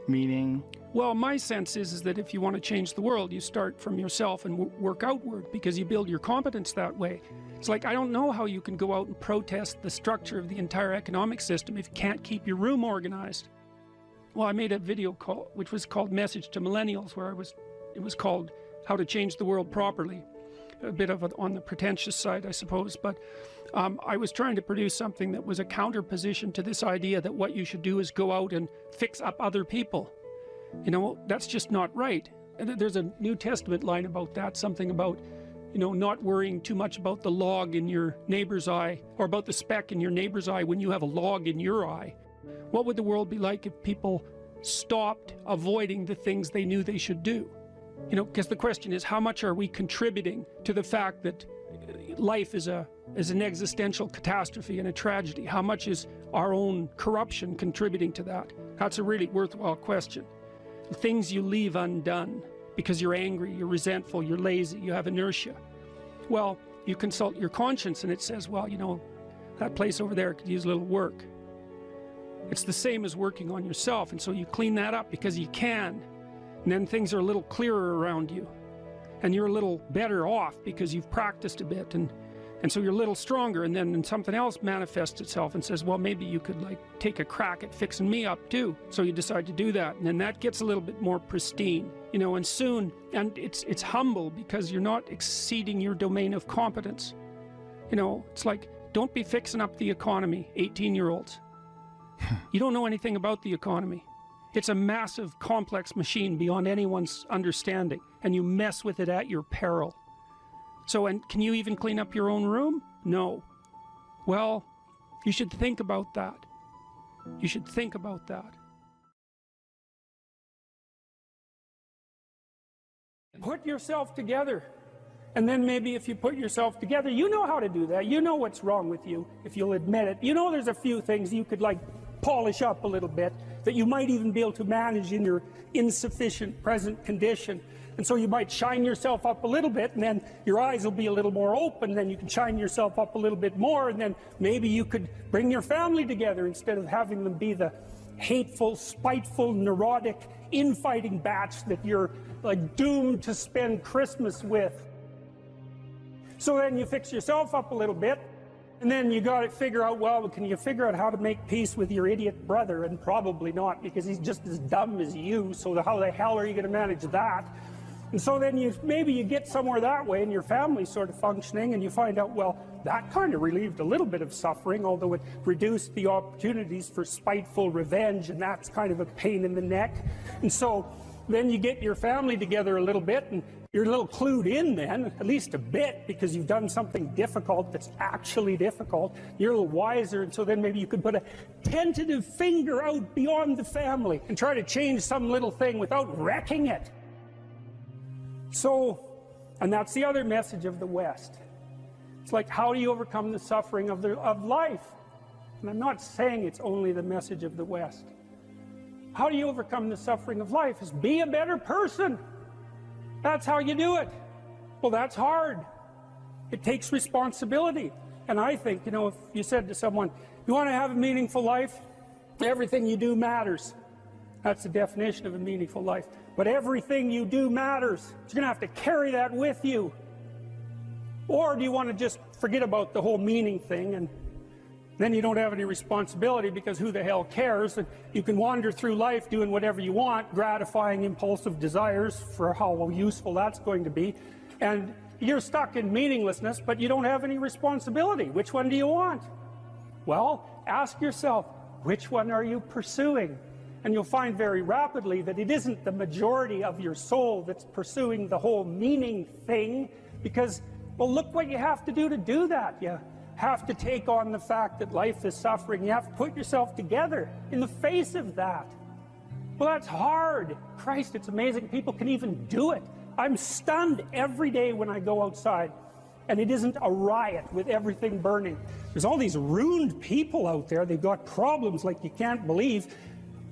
Meaning? Well, my sense is that if you want to change the world, you start from yourself and work outward because you build your competence that way. It's like, I don't know how you can go out and protest the structure of the entire economic system if you can't keep your room organized. Well, I made a video which was called Message to Millennials, where it was called How to Change the World Properly. A bit of on the pretentious side, I suppose, but I was trying to produce something that was a counterposition to this idea that what you should do is go out and fix up other people. You know, that's just not right. And there's a New Testament line about that, something about, you know, not worrying too much about the log in your neighbor's eye, or about the speck in your neighbor's eye when you have a log in your eye. What would the world be like if people stopped avoiding the things they knew they should do? You know, because the question is, how much are we contributing to the fact that life is an existential catastrophe and a tragedy? How much is our own corruption contributing to that? That's a really worthwhile question. The things you leave undone because you're angry, you're resentful, you're lazy, you have inertia. Well, you consult your conscience and it says, well, you know, that place over there could use a little work. It's the same as working on yourself, and so you clean that up because you can. And then things are a little clearer around you. And you're a little better off because you've practiced a bit, and so you're a little stronger, and then something else manifests itself and says, well, maybe you could like take a crack at fixing me up too. So you decide to do that, and then that gets a little bit more pristine, you know, and soon, and it's humble because you're not exceeding your domain of competence. You know, it's like, don't be fixing up the economy, 18-year-olds. You don't know anything about the economy. It's a massive, complex machine beyond anyone's understanding, and you mess with it at your peril. So, and can you even clean up your own room? No. Well, you should think about that. You should think about that. Put yourself together. And then maybe if you put yourself together, you know how to do that. You know what's wrong with you, if you'll admit it. You know there's a few things you could like polish up a little bit, that you might even be able to manage in your insufficient present condition. And so you might shine yourself up a little bit, and then your eyes will be a little more open, then you can shine yourself up a little bit more, and then maybe you could bring your family together instead of having them be the hateful, spiteful, neurotic, infighting batch that you're like doomed to spend Christmas with. So then you fix yourself up a little bit, and then you got to figure out, well, can you figure out how to make peace with your idiot brother? And probably not, because he's just as dumb as you, so how the hell are you going to manage that? And so then maybe you get somewhere that way, and your family's sort of functioning, and you find out, well, that kind of relieved a little bit of suffering, although it reduced the opportunities for spiteful revenge, and that's kind of a pain in the neck. And so then you get your family together a little bit, and you're a little clued in then, at least a bit, because you've done something difficult that's actually difficult. You're a little wiser, and so then maybe you could put a tentative finger out beyond the family and try to change some little thing without wrecking it. So, and that's the other message of the West. It's like, how do you overcome the suffering of life? And I'm not saying it's only the message of the West. How do you overcome the suffering of life? Is be a better person. That's how you do it. Well, that's hard. It takes responsibility. And I think, you know, if you said to someone, you want to have a meaningful life? Everything you do matters. That's the definition of a meaningful life. But everything you do matters. You're going to have to carry that with you. Or do you want to just forget about the whole meaning thing, and then you don't have any responsibility, because who the hell cares? And you can wander through life doing whatever you want, gratifying impulsive desires for how useful that's going to be. And you're stuck in meaninglessness, but you don't have any responsibility. Which one do you want? Well, ask yourself, which one are you pursuing? And you'll find very rapidly that it isn't the majority of your soul that's pursuing the whole meaning thing, because, well, look what you have to do that. You have to take on the fact that life is suffering. You have to put yourself together in the face of that. Well, that's hard. Christ, it's amazing people can even do it. I'm stunned every day when I go outside, and it isn't a riot with everything burning. There's all these ruined people out there. They've got problems like you can't believe.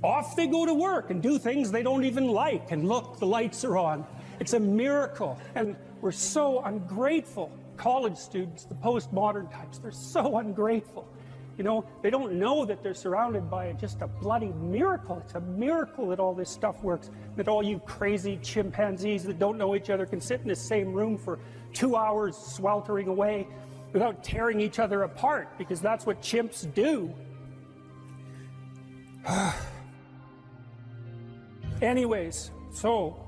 Off they go to work and do things they don't even like, and look, the lights are on. It's a miracle, and we're so ungrateful. College students, the postmodern types, they're so ungrateful. You know, they don't know that they're surrounded by just a bloody miracle. It's a miracle that all this stuff works, that all you crazy chimpanzees that don't know each other can sit in the same room for 2 hours sweltering away without tearing each other apart, because that's what chimps do. Anyways, so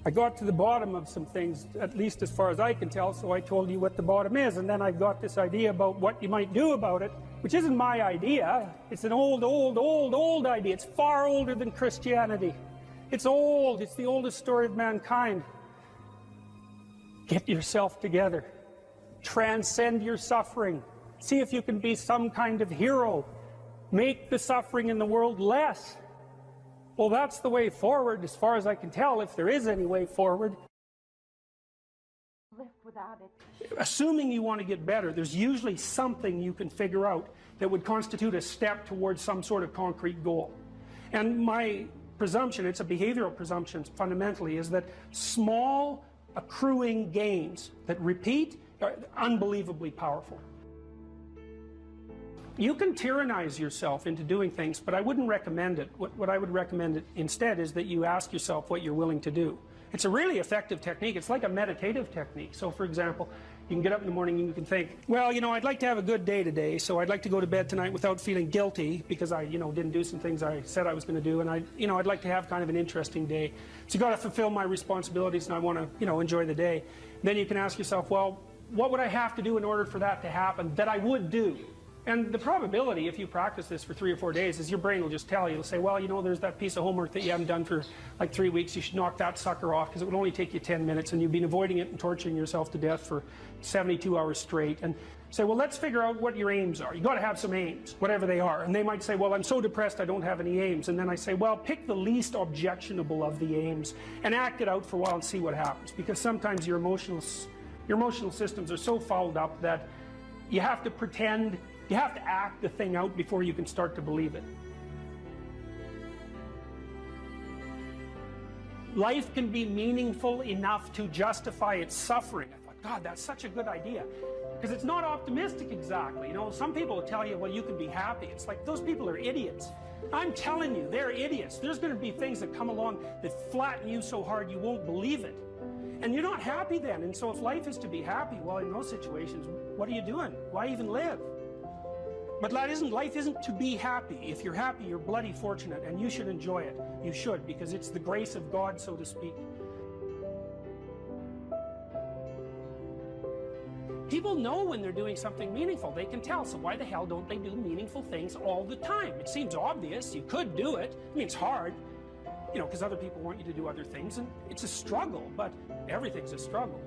I got to the bottom of some things, at least as far as I can tell, so I told you what the bottom is, and then I got this idea about what you might do about it, which isn't my idea. It's an old idea. It's far older than Christianity. It's old. It's the oldest story of mankind. Get yourself together. Transcend your suffering. See if you can be some kind of hero. Make the suffering in the world less. Well, that's the way forward, as far as I can tell, if there is any way forward. Live without it. Assuming you want to get better, there's usually something you can figure out that would constitute a step towards some sort of concrete goal. And my presumption, it's a behavioral presumption fundamentally, is that small accruing gains that repeat are unbelievably powerful. You can tyrannize yourself into doing things, but I wouldn't recommend it. What I would recommend instead is that you ask yourself what you're willing to do. It's a really effective technique. It's like a meditative technique. So for example, you can get up in the morning and you can think, well, you know, I'd like to have a good day today, so I'd like to go to bed tonight without feeling guilty because I, you know, didn't do some things I said I was going to do, and I'd like to have kind of an interesting day. So you got to fulfill my responsibilities, and I want to, you know, enjoy the day. Then you can ask yourself, well, what would I have to do in order for that to happen that I would do? And the probability, if you practice this for 3 or 4 days, is your brain will just tell you. It'll say, well, you know, there's that piece of homework that you haven't done for like 3 weeks. You should knock that sucker off because it would only take you 10 minutes and you've been avoiding it and torturing yourself to death for 72 hours straight. And say, well, let's figure out what your aims are. You got to have some aims, whatever they are. And they might say, well, I'm so depressed I don't have any aims. And then I say, well, pick the least objectionable of the aims and act it out for a while and see what happens. Because sometimes your emotional systems are so fouled up that you have to pretend. You have to act the thing out before you can start to believe it. Life can be meaningful enough to justify its suffering. I thought, God, that's such a good idea. Because it's not optimistic exactly. You know, some people will tell you, well, you can be happy. It's like, those people are idiots. I'm telling you, they're idiots. There's going to be things that come along that flatten you so hard you won't believe it. And you're not happy then. And so if life is to be happy, well, in those situations, what are you doing? Why even live? But life isn't to be happy. If you're happy, you're bloody fortunate, and you should enjoy it. You should, because it's the grace of God, so to speak. People know when they're doing something meaningful. They can tell, so why the hell don't they do meaningful things all the time? It seems obvious. You could do it. I mean, it's hard, you know, because other people want you to do other things, and it's a struggle, but everything's a struggle.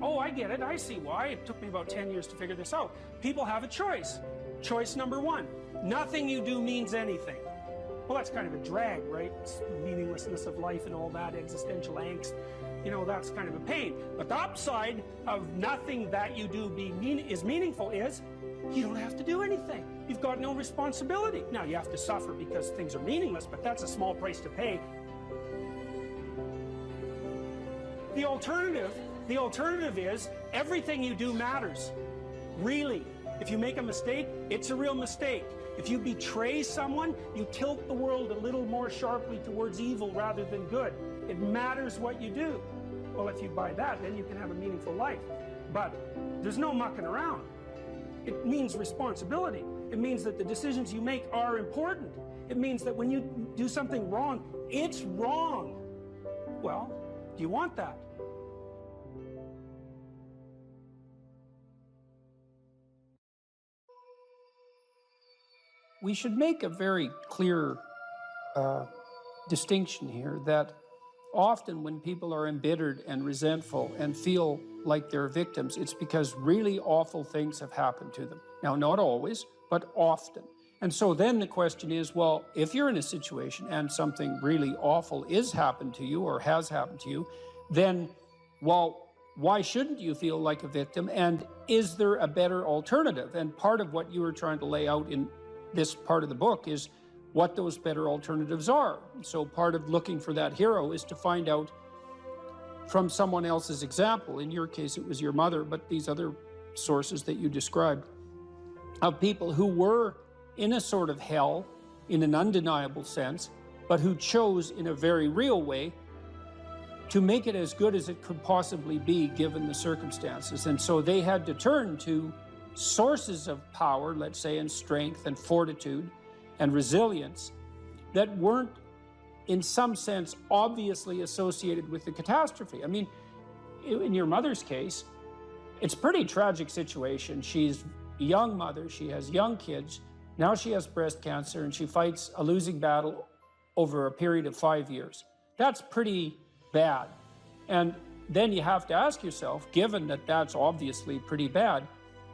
Oh, I get it. I see why. It took me about 10 years to figure this out. People have a choice. Choice number 1. Nothing you do means anything. Well, that's kind of a drag, right? It's the meaninglessness of life and all that existential angst. You know, that's kind of a pain. But the upside of nothing that you do is meaningful is you don't have to do anything. You've got no responsibility. Now, you have to suffer because things are meaningless, but that's a small price to pay. The alternative is everything you do matters. Really. If you make a mistake, it's a real mistake. If you betray someone, you tilt the world a little more sharply towards evil rather than good. It matters what you do. Well, if you buy that, then you can have a meaningful life. But there's no mucking around. It means responsibility. It means that the decisions you make are important. It means that when you do something wrong, it's wrong. Well, do you want that? We should make a very clear distinction here that often when people are embittered and resentful and feel like they're victims, it's because really awful things have happened to them. Now, not always, but often. And so then the question is, well, if you're in a situation and something really awful is happened to you or has happened to you, then, well, why shouldn't you feel like a victim? And is there a better alternative? And part of what you were trying to lay out in this part of the book is what those better alternatives are. So part of looking for that hero is to find out from someone else's example. In your case, it was your mother, but these other sources that you described of people who were in a sort of hell in an undeniable sense, but who chose in a very real way to make it as good as it could possibly be given the circumstances. And so they had to turn to sources of power, let's say, and strength and fortitude and resilience that weren't, in some sense, obviously associated with the catastrophe. I mean, in your mother's case, it's a pretty tragic situation. She's a young mother, she has young kids, now she has breast cancer, and she fights a losing battle over a period of 5 years. That's pretty bad. And then you have to ask yourself, given that that's obviously pretty bad,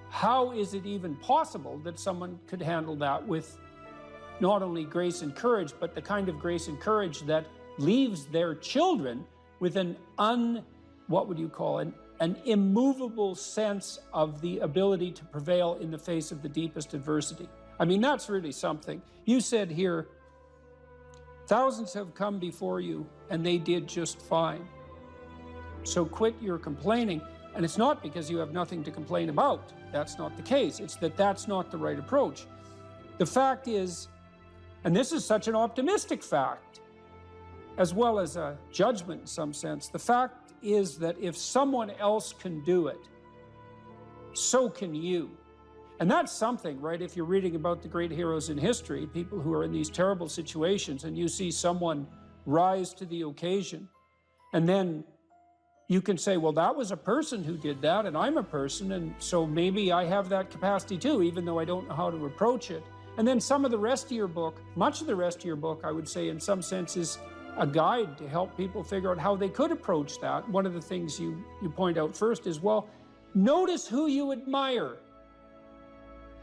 how is it even possible that someone could handle that with not only grace and courage, but the kind of grace and courage that leaves their children with an immovable sense of the ability to prevail in the face of the deepest adversity? I mean, that's really something. You said here, thousands have come before you and they did just fine. So quit your complaining And it's not because you have nothing to complain about. That's not the case. It's that that's not the right approach. The fact is, and this is such an optimistic fact, as well as a judgment in some sense, the fact is that if someone else can do it, so can you. And that's something, right? If you're reading about the great heroes in history, people who are in these terrible situations, and you see someone rise to the occasion, and then you can say, well, that was a person who did that, and I'm a person, and so maybe I have that capacity too, even though I don't know how to approach it. And then some of the rest of your book, much of the rest of your book, I would say in some sense is a guide to help people figure out how they could approach that. One of the things you point out first is, well, notice who you admire.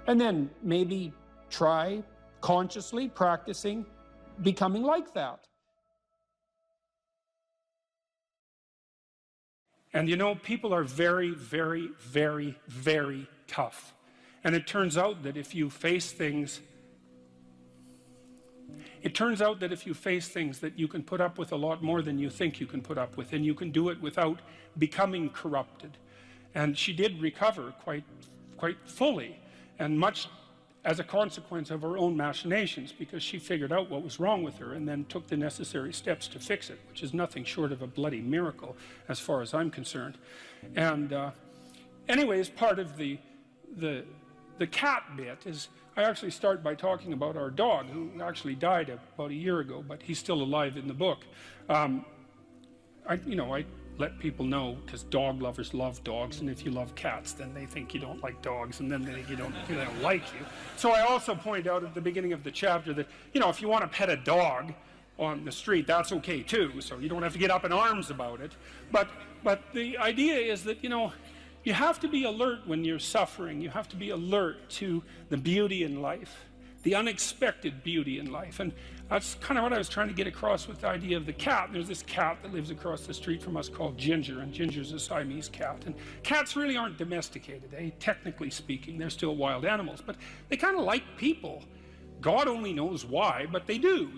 And then maybe try consciously practicing becoming like that. And you know, people are very, very, very, very tough. And it turns out that if you face things, that you can put up with a lot more than you think you can put up with, and you can do it without becoming corrupted. And she did recover quite fully, and much as a consequence of her own machinations, because she figured out what was wrong with her and then took the necessary steps to fix it, which is nothing short of a bloody miracle as far as I'm concerned. And anyways, part of the cat bit is I actually start by talking about our dog, who actually died about a year ago, but he's still alive in the book. I let people know, because dog lovers love dogs, and if you love cats, then they think you don't like dogs, and then they think they don't like you. So I also point out at the beginning of the chapter that, if you want to pet a dog on the street, that's okay too, so you don't have to get up in arms about it. But the idea is that, you have to be alert when you're suffering. You have to be alert to the beauty in life, the unexpected beauty in life. And that's kind of what I was trying to get across with the idea of the cat. There's this cat that lives across the street from us called Ginger, and Ginger's a Siamese cat. And cats really aren't domesticated, technically speaking. They're still wild animals, but they kind of like people. God only knows why, but they do,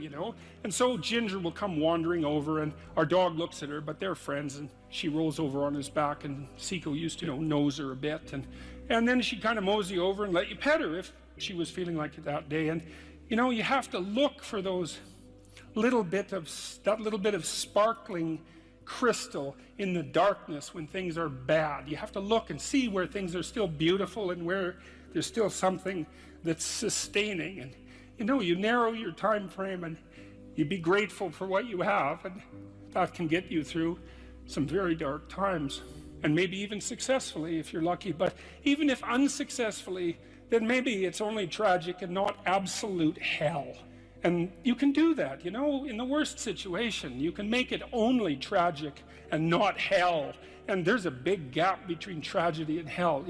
And so Ginger will come wandering over, and our dog looks at her, but they're friends, and she rolls over on his back, and Seiko used to, nose her a bit, and then she'd kind of mosey over and let you pet her if she was feeling like it that day. And, you have to look for those that little bit of sparkling crystal in the darkness when things are bad. You have to look and see where things are still beautiful and where there's still something that's sustaining. And, you narrow your time frame and you be grateful for what you have, and that can get you through some very dark times, and maybe even successfully if you're lucky. But even if unsuccessfully, then maybe it's only tragic and not absolute hell. And you can do that, in the worst situation. You can make it only tragic and not hell. And there's a big gap between tragedy and hell.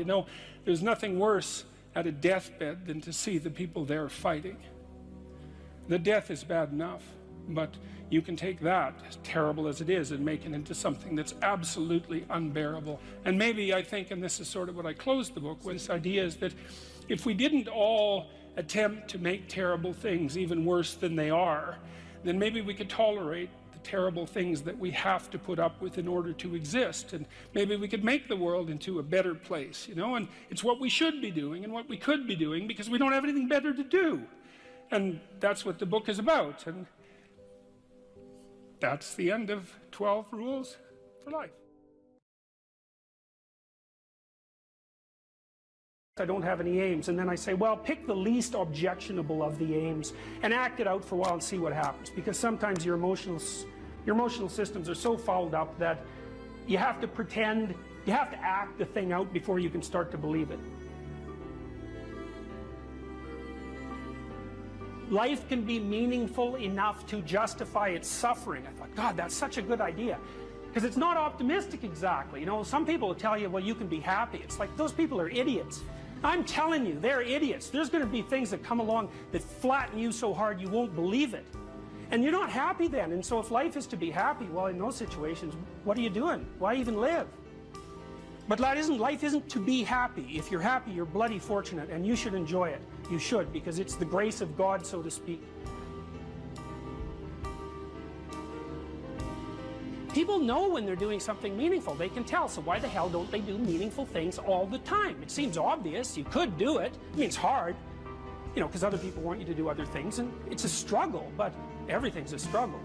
There's nothing worse at a deathbed than to see the people there fighting. The death is bad enough, but you can take that, as terrible as it is, and make it into something that's absolutely unbearable. And maybe I think, and this is sort of what I closed the book with, this idea is that if we didn't all attempt to make terrible things even worse than they are, then maybe we could tolerate the terrible things that we have to put up with in order to exist, and maybe we could make the world into a better place, and it's what we should be doing and what we could be doing, because we don't have anything better to do. And that's what the book is about, and that's the end of 12 Rules for Life. I don't have any aims, and then I say, well, pick the least objectionable of the aims and act it out for a while and see what happens, because sometimes your emotional systems are so fouled up that you have to pretend, you have to act the thing out before you can start to believe it. Life can be meaningful enough to justify its suffering. I thought, God, that's such a good idea. Because it's not optimistic exactly. Some people will tell you, well, you can be happy. It's like, those people are idiots. I'm telling you, they're idiots. There's going to be things that come along that flatten you so hard you won't believe it. And you're not happy then. And so if life is to be happy, well, in those situations, what are you doing? Why even live? But life isn't to be happy. If you're happy, you're bloody fortunate, and you should enjoy it. You should, because it's the grace of God, so to speak. People People know when they're doing something meaningful. They can tell. So why the hell don't they do meaningful things all the time? It seems obvious. You could do it. I mean, it's hard, you know, because other people want you to do other things, and it's a struggle, but everything's a struggle.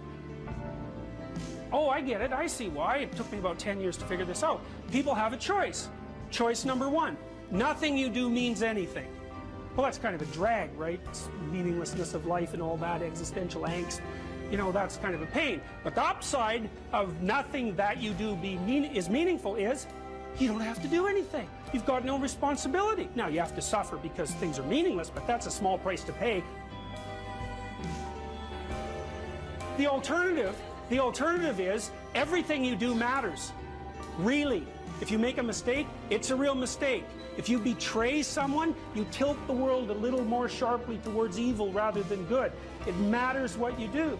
Oh, I get it. I see why. It took me about 10 years to figure this out. People have a choice. Choice number one. Nothing you do means anything. Well, that's kind of a drag, right? It's meaninglessness of life and all that, existential angst. You know, that's kind of a pain. But the upside of nothing that you do is meaningful is you don't have to do anything. You've got no responsibility. Now, you have to suffer because things are meaningless, but that's a small price to pay. The alternative is everything you do matters. Really. If you make a mistake, it's a real mistake. If you betray someone, you tilt the world a little more sharply towards evil rather than good. It matters what you do.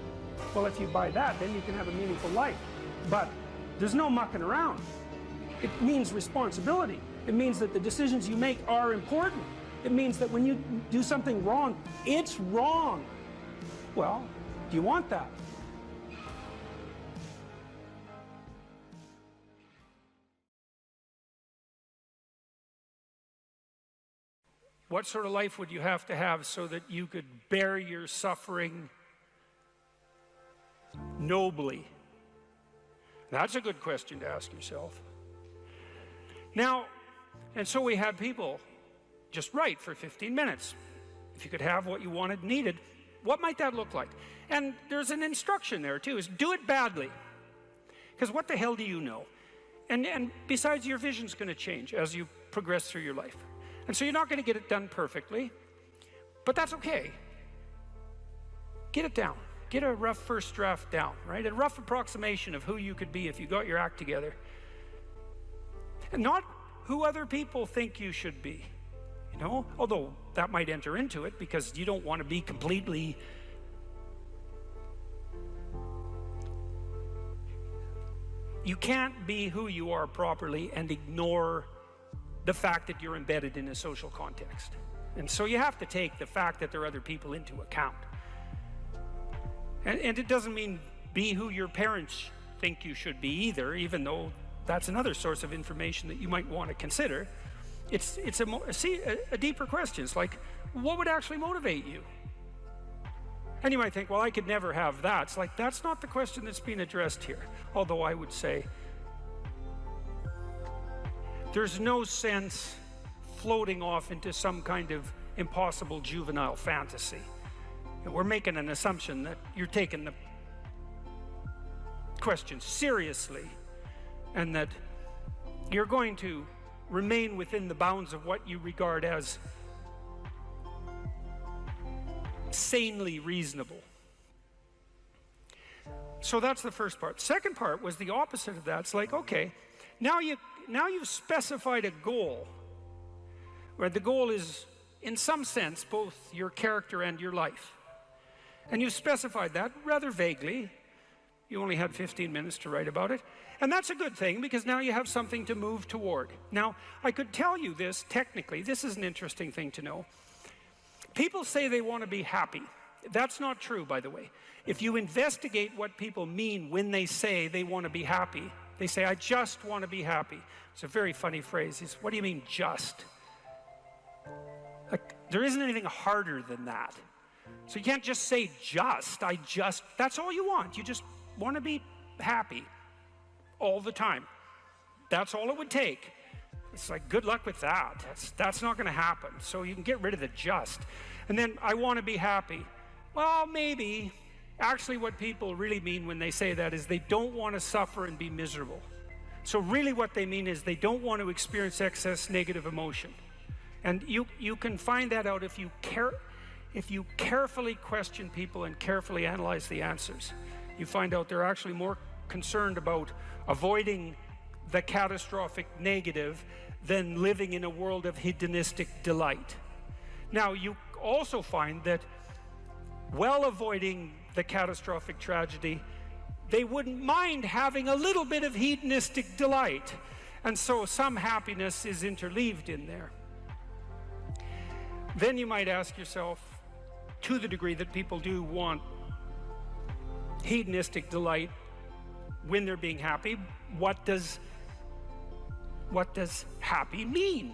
Well, if you buy that, then you can have a meaningful life. But there's no mucking around. It means responsibility. It means that the decisions you make are important. It means that when you do something wrong, it's wrong. Well, do you want that? What sort of life would you have to have so that you could bear your suffering nobly? That's a good question to ask yourself. Now, and so we had people just write for 15 minutes. If you could have what you wanted, needed, what might that look like? And there's an instruction there too, is do it badly. Because what the hell do you know? And besides, your vision's going to change as you progress through your life. And so you're not going to get it done perfectly, but that's okay. Get it down. Get a rough first draft down, right? A rough approximation of who you could be if you got your act together. And not who other people think you should be, you know? Although that might enter into it because you don't want to be completely... You can't be who you are properly and ignore the fact that you're embedded in a social context. And so you have to take the fact that there are other people into account. And it doesn't mean be who your parents think you should be either, even though that's another source of information that you might want to consider. It's a deeper question. It's like, what would actually motivate you? And you might think, well, I could never have that. It's like, that's not the question that's being addressed here. Although I would say, there's no sense floating off into some kind of impossible juvenile fantasy. And we're making an assumption that you're taking the question seriously and that you're going to remain within the bounds of what you regard as sanely reasonable. So that's the first part. Second part was the opposite of that. It's like, okay, now you've specified a goal, where the goal is, in some sense, both your character and your life. And you've specified that rather vaguely. You only had 15 minutes to write about it. And that's a good thing, because now you have something to move toward. Now, I could tell you this technically. This is an interesting thing to know. People say they want to be happy. That's not true, by the way. If you investigate what people mean when they say they want to be happy, they say, I just want to be happy. It's a very funny phrase. It's, what do you mean, just? Like, there isn't anything harder than that. So you can't just say that's all you want. You just want to be happy all the time. That's all it would take. It's like, good luck with that. That's not going to happen. So you can get rid of the just. And then, I want to be happy. Well, maybe. Actually, what people really mean when they say that is they don't want to suffer and be miserable. So really what they mean is they don't want to experience excess negative emotion. And you can find that out if you carefully question people and carefully analyze the answers. You find out they're actually more concerned about avoiding the catastrophic negative than living in a world of hedonistic delight. Now, you also find that while avoiding the catastrophic tragedy, they wouldn't mind having a little bit of hedonistic delight. And so some happiness is interleaved in there. Then you might ask yourself, to the degree that people do want hedonistic delight, when they're being happy, what does happy mean?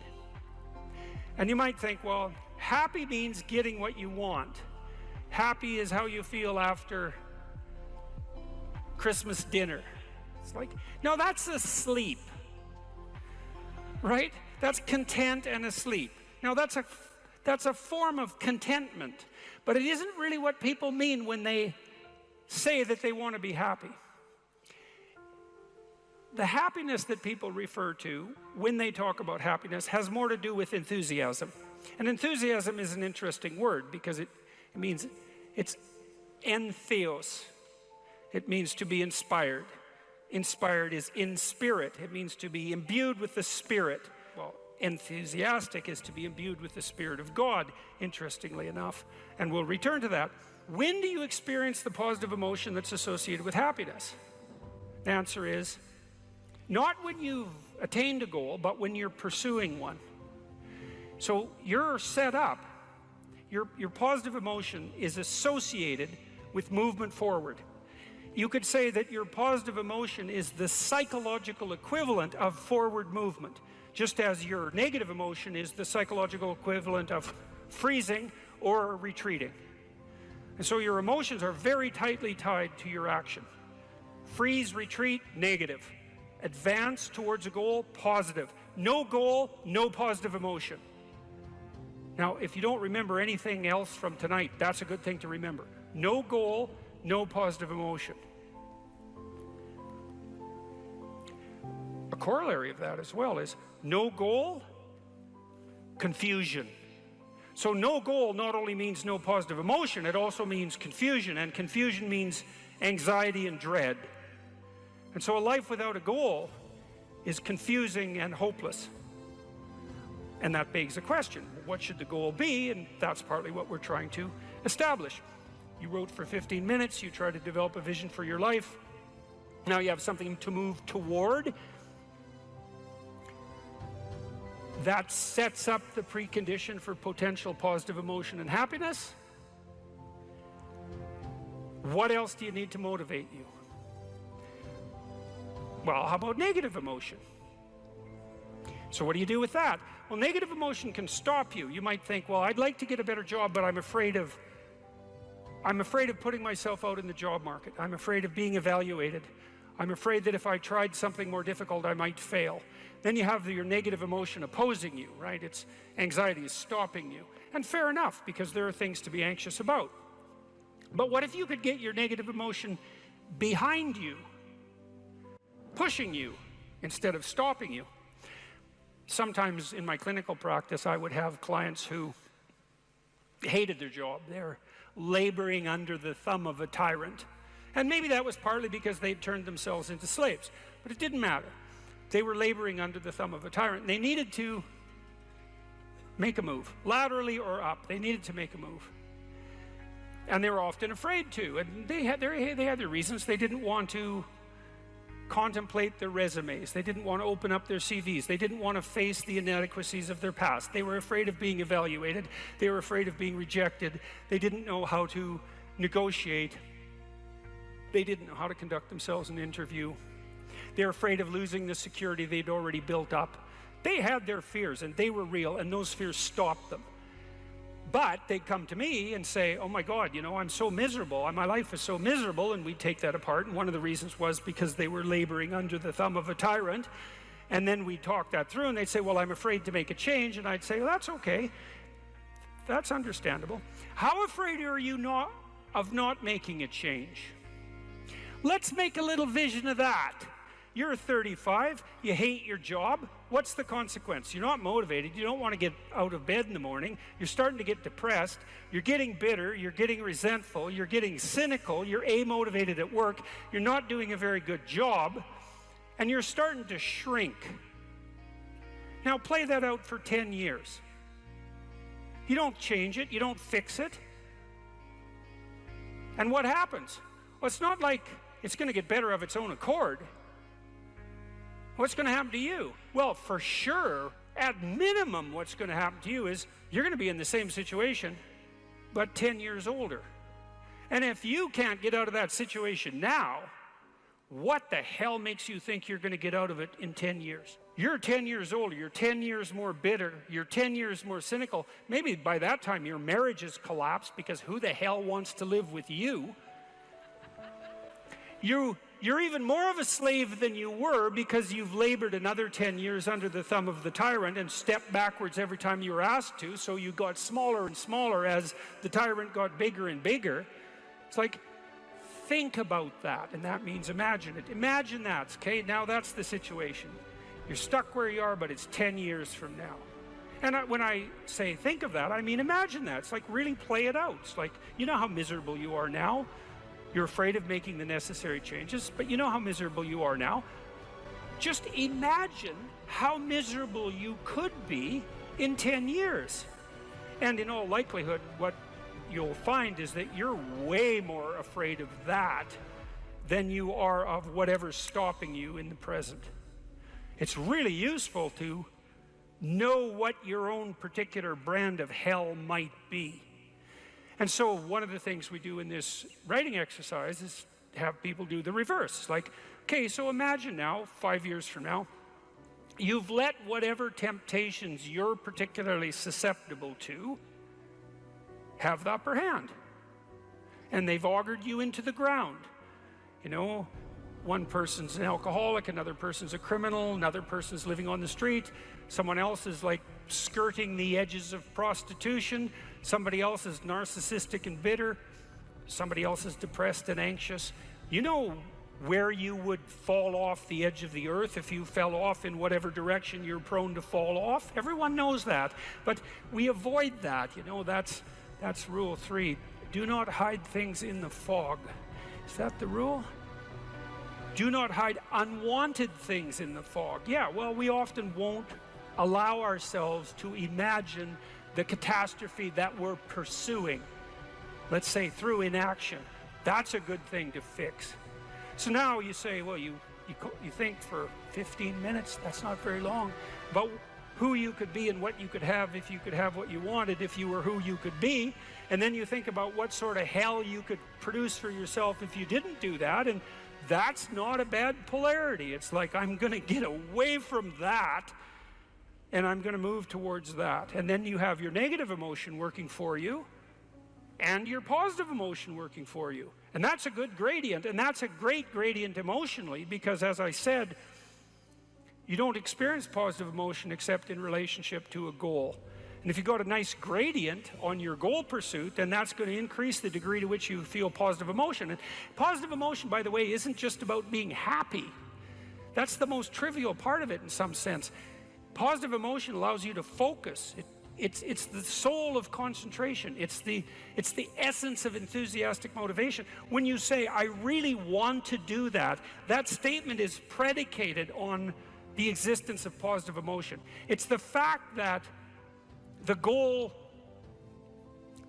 And you might think, well, happy means getting what you want. Happy is how you feel after Christmas dinner. It's like, no, that's asleep, right? That's content and asleep. Now that's a form of contentment, but it isn't really what people mean when they say that they want to be happy. The happiness that people refer to when they talk about happiness has more to do with enthusiasm. And enthusiasm is an interesting word because it means, it's entheos. It means to be inspired. Inspired is in spirit. It means to be imbued with the Spirit. Well, enthusiastic is to be imbued with the Spirit of God, interestingly enough. And we'll return to that. When do you experience the positive emotion that's associated with happiness? The answer is, not when you've attained a goal, but when you're pursuing one. So you're set up, your positive emotion is associated with movement forward. You could say that your positive emotion is the psychological equivalent of forward movement, just as your negative emotion is the psychological equivalent of freezing or retreating. And so your emotions are very tightly tied to your action. Freeze, retreat, negative. Advance towards a goal, positive. No goal, no positive emotion. Now, if you don't remember anything else from tonight, that's a good thing to remember. No goal, no positive emotion. A corollary of that as well is no goal, confusion. So no goal not only means no positive emotion, it also means confusion, and confusion means anxiety and dread. And so a life without a goal is confusing and hopeless. And that begs a question, what should the goal be? And that's partly what we're trying to establish. You wrote for 15 minutes, you try to develop a vision for your life. Now you have something to move toward. That sets up the precondition for potential positive emotion and happiness. What else do you need to motivate you? Well, how about negative emotion? So what do you do with that? Well, negative emotion can stop you. You might think, well, I'd like to get a better job, but I'm afraid of putting myself out in the job market. I'm afraid of being evaluated. I'm afraid that if I tried something more difficult, I might fail. Then you have your negative emotion opposing you, right? It's anxiety is stopping you. And fair enough, because there are things to be anxious about. But what if you could get your negative emotion behind you, pushing you instead of stopping you? Sometimes in my clinical practice, I would have clients who hated their job. They're laboring under the thumb of a tyrant. And maybe that was partly because they'd turned themselves into slaves, but it didn't matter. They were laboring under the thumb of a tyrant. And they needed to make a move, laterally or up. They needed to make a move. And they were often afraid to. And they had their reasons. They didn't want to contemplate their resumes. They didn't want to open up their CVs. They didn't want to face the inadequacies of their past. They were afraid of being evaluated. They were afraid of being rejected. They didn't know how to negotiate. They didn't know how to conduct themselves in an interview. They were afraid of losing the security they'd already built up. They had their fears, and they were real, and those fears stopped them. But they'd come to me and say, oh my God, you know, I'm so miserable. My life is so miserable. And we'd take that apart. And one of the reasons was because they were laboring under the thumb of a tyrant. And then we'd talk that through, and they'd say, well, I'm afraid to make a change. And I'd say, well, that's okay. That's understandable. How afraid are you of not making a change? Let's make a little vision of that. You're 35, you hate your job. What's the consequence? You're not motivated. You don't want to get out of bed in the morning. You're starting to get depressed. You're getting bitter. You're getting resentful. You're getting cynical. You're amotivated at work. You're not doing a very good job. And you're starting to shrink. Now play that out for 10 years. You don't change it. You don't fix it. And what happens? Well, it's not like it's going to get better of its own accord. What's going to happen to you? Well, for sure, at minimum, what's going to happen to you is you're going to be in the same situation, but 10 years older. And if you can't get out of that situation now, What the hell makes you think you're going to get out of it in 10 years? You're 10 years older, you're 10 years more bitter, you're 10 years more cynical. Maybe by that time your marriage has collapsed because who the hell wants to live with you? You're even more of a slave than you were because you've labored another 10 years under the thumb of the tyrant and stepped backwards every time you were asked to, so you got smaller and smaller as the tyrant got bigger and bigger. It's like, think about that, and that means imagine it. Imagine that, okay? Now that's the situation. You're stuck where you are, but it's 10 years from now. And when I say think of that, I mean imagine that. It's like really play it out. It's like, you know how miserable you are now? You're afraid of making the necessary changes, but you know how miserable you are now. Just imagine how miserable you could be in 10 years. And in all likelihood, what you'll find is that you're way more afraid of that than you are of whatever's stopping you in the present. It's really useful to know what your own particular brand of hell might be. And so one of the things we do in this writing exercise is have people do the reverse. Like, okay, so imagine now, 5 years from now, you've let whatever temptations you're particularly susceptible to have the upper hand. And they've augured you into the ground. You know, one person's an alcoholic, another person's a criminal, another person's living on the street, someone else is like skirting the edges of prostitution, somebody else is narcissistic and bitter, somebody else is depressed and anxious. You know where you would fall off the edge of the earth if you fell off in whatever direction you're prone to fall off. Everyone knows that, but we avoid that. You know, that's rule 3. Do not hide things in the fog. Is that the rule? Do not hide unwanted things in the fog. Yeah, well, we often won't allow ourselves to imagine the catastrophe that we're pursuing, let's say through inaction. That's a good thing to fix. So now you say, well, you think for 15 minutes, that's not very long, but who you could be and what you could have if you could have what you wanted, if you were who you could be. And then you think about what sort of hell you could produce for yourself if you didn't do that. And that's not a bad polarity. It's like, I'm going to get away from that and I'm going to move towards that. And then you have your negative emotion working for you and your positive emotion working for you. And that's a good gradient. And that's a great gradient emotionally because, as I said, you don't experience positive emotion except in relationship to a goal. And if you got a nice gradient on your goal pursuit, then that's going to increase the degree to which you feel positive emotion. And positive emotion, by the way, isn't just about being happy. That's the most trivial part of it in some sense. Positive emotion allows you to focus. It's the soul of concentration. It's the essence of enthusiastic motivation. When you say, I really want to do that, that statement is predicated on the existence of positive emotion. It's the fact that the goal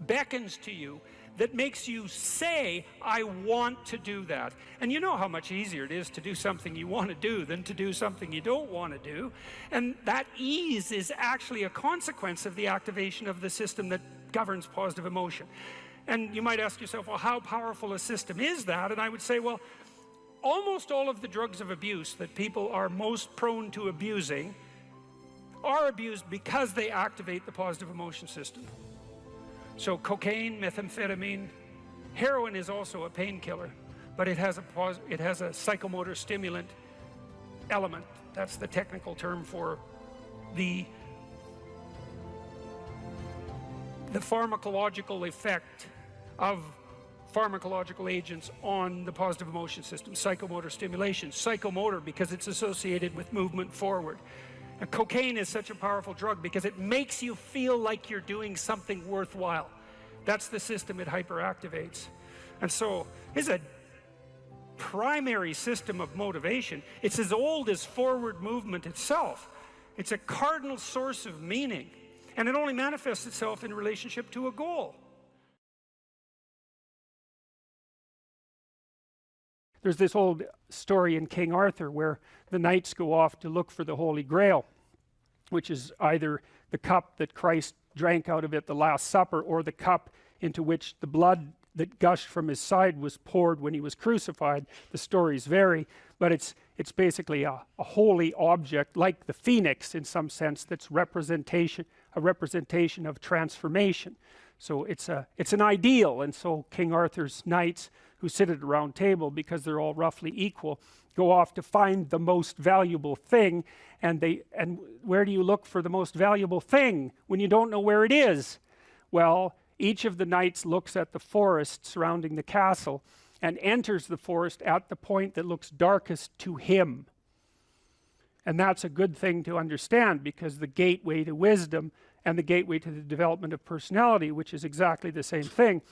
beckons to you that makes you say, I want to do that. And you know how much easier it is to do something you want to do than to do something you don't want to do. And that ease is actually a consequence of the activation of the system that governs positive emotion. And you might ask yourself, well, how powerful a system is that? And I would say, well, almost all of the drugs of abuse that people are most prone to abusing are abused because they activate the positive emotion system. So cocaine, methamphetamine, heroin is also a painkiller, but it has a psychomotor stimulant element. That's the technical term for the pharmacological effect of pharmacological agents on the positive emotion system. Psychomotor stimulation. Psychomotor because it's associated with movement forward. And cocaine is such a powerful drug because it makes you feel like you're doing something worthwhile. That's the system it hyperactivates. And so it's a primary system of motivation. It's as old as forward movement itself. It's a cardinal source of meaning. And it only manifests itself in relationship to a goal. There's this old story in King Arthur where the knights go off to look for the Holy Grail, which is either the cup that Christ drank out of at the Last Supper or the cup into which the blood that gushed from his side was poured when he was crucified. The stories vary, but it's basically a holy object, like the phoenix in some sense, that's a representation of transformation. So it's an ideal, and so King Arthur's knights, who sit at a round table because they're all roughly equal, go off to find the most valuable thing, and where do you look for the most valuable thing when you don't know where it is? Well, each of the knights looks at the forest surrounding the castle and enters the forest at the point that looks darkest to him. And that's a good thing to understand, because the gateway to wisdom and the gateway to the development of personality, which is exactly the same thing,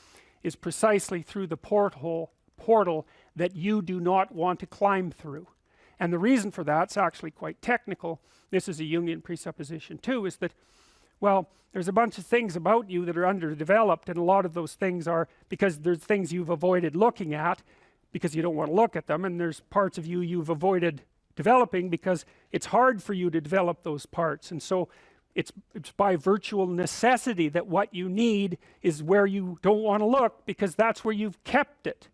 is precisely through the portal that you do not want to climb through. And the reason for that's actually quite technical. This is a Jungian presupposition too, is that, well, there's a bunch of things about you that are underdeveloped, and a lot of those things are because there's things you've avoided looking at because you don't want to look at them, and there's parts of you you've avoided developing because it's hard for you to develop those parts. And so it's by virtual necessity that what you need is where you don't want to look, because that's where you've kept it.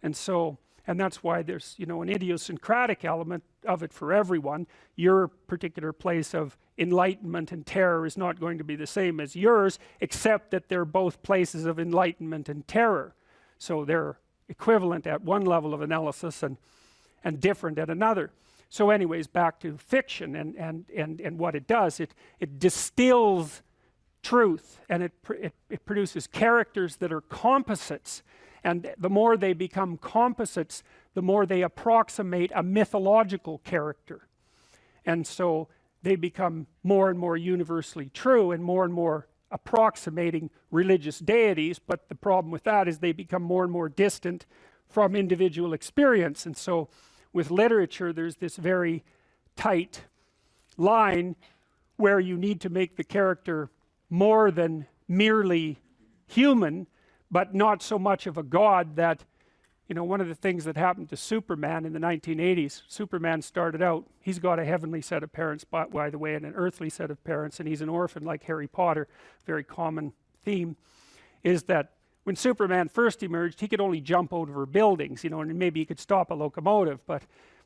And so, and that's why there's, you know, an idiosyncratic element of it for everyone. Your particular place of enlightenment and terror is not going to be the same as yours, except that they're both places of enlightenment and terror. So they're equivalent at one level of analysis and different at another. So anyways, back to fiction and what it does. It distills truth, and it produces characters that are composites. And the more they become composites, the more they approximate a mythological character. And so they become more and more universally true and more approximating religious deities. But the problem with that is they become more and more distant from individual experience. And so with literature, there's this very tight line where you need to make the character more than merely human, but not so much of a god that, you know, one of the things that happened to Superman in the 1980s, Superman started out, he's got a heavenly set of parents, by the way, and an earthly set of parents, and he's an orphan like Harry Potter. Very common theme is that when Superman first emerged, he could only jump over buildings, you know, and maybe he could stop a locomotive. But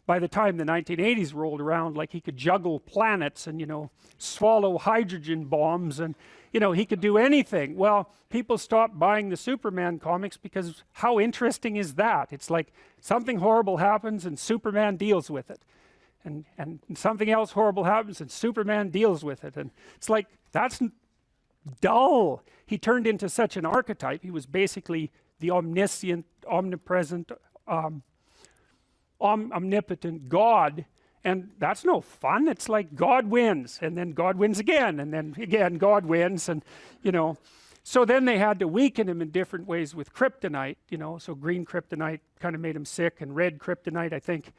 by the time the 1980s rolled around, like, he could juggle planets and, you know, swallow hydrogen bombs, and, you know, he could do anything. Well, people stopped buying the Superman comics because how interesting is that? It's like something horrible happens and Superman deals with it. And something else horrible happens and Superman deals with it. And it's like, that's dull. He turned into such an archetype. He was basically the omniscient, omnipresent, omnipotent God, and that's no fun. It's like God wins, and then God wins again, and then again God wins, and, you know. So then they had to weaken him in different ways with kryptonite, you know. So green kryptonite kind of made him sick, and red kryptonite, I think,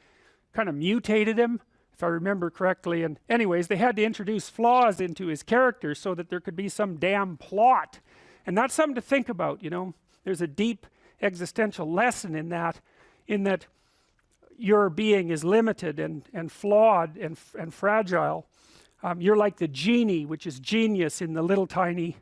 kind of mutated him, if I remember correctly. And anyways, they had to introduce flaws into his character so that there could be some damn plot. And that's something to think about, you know. There's a deep existential lesson in that your being is limited and flawed and fragile. You're like the genie, which is genius in the little tiny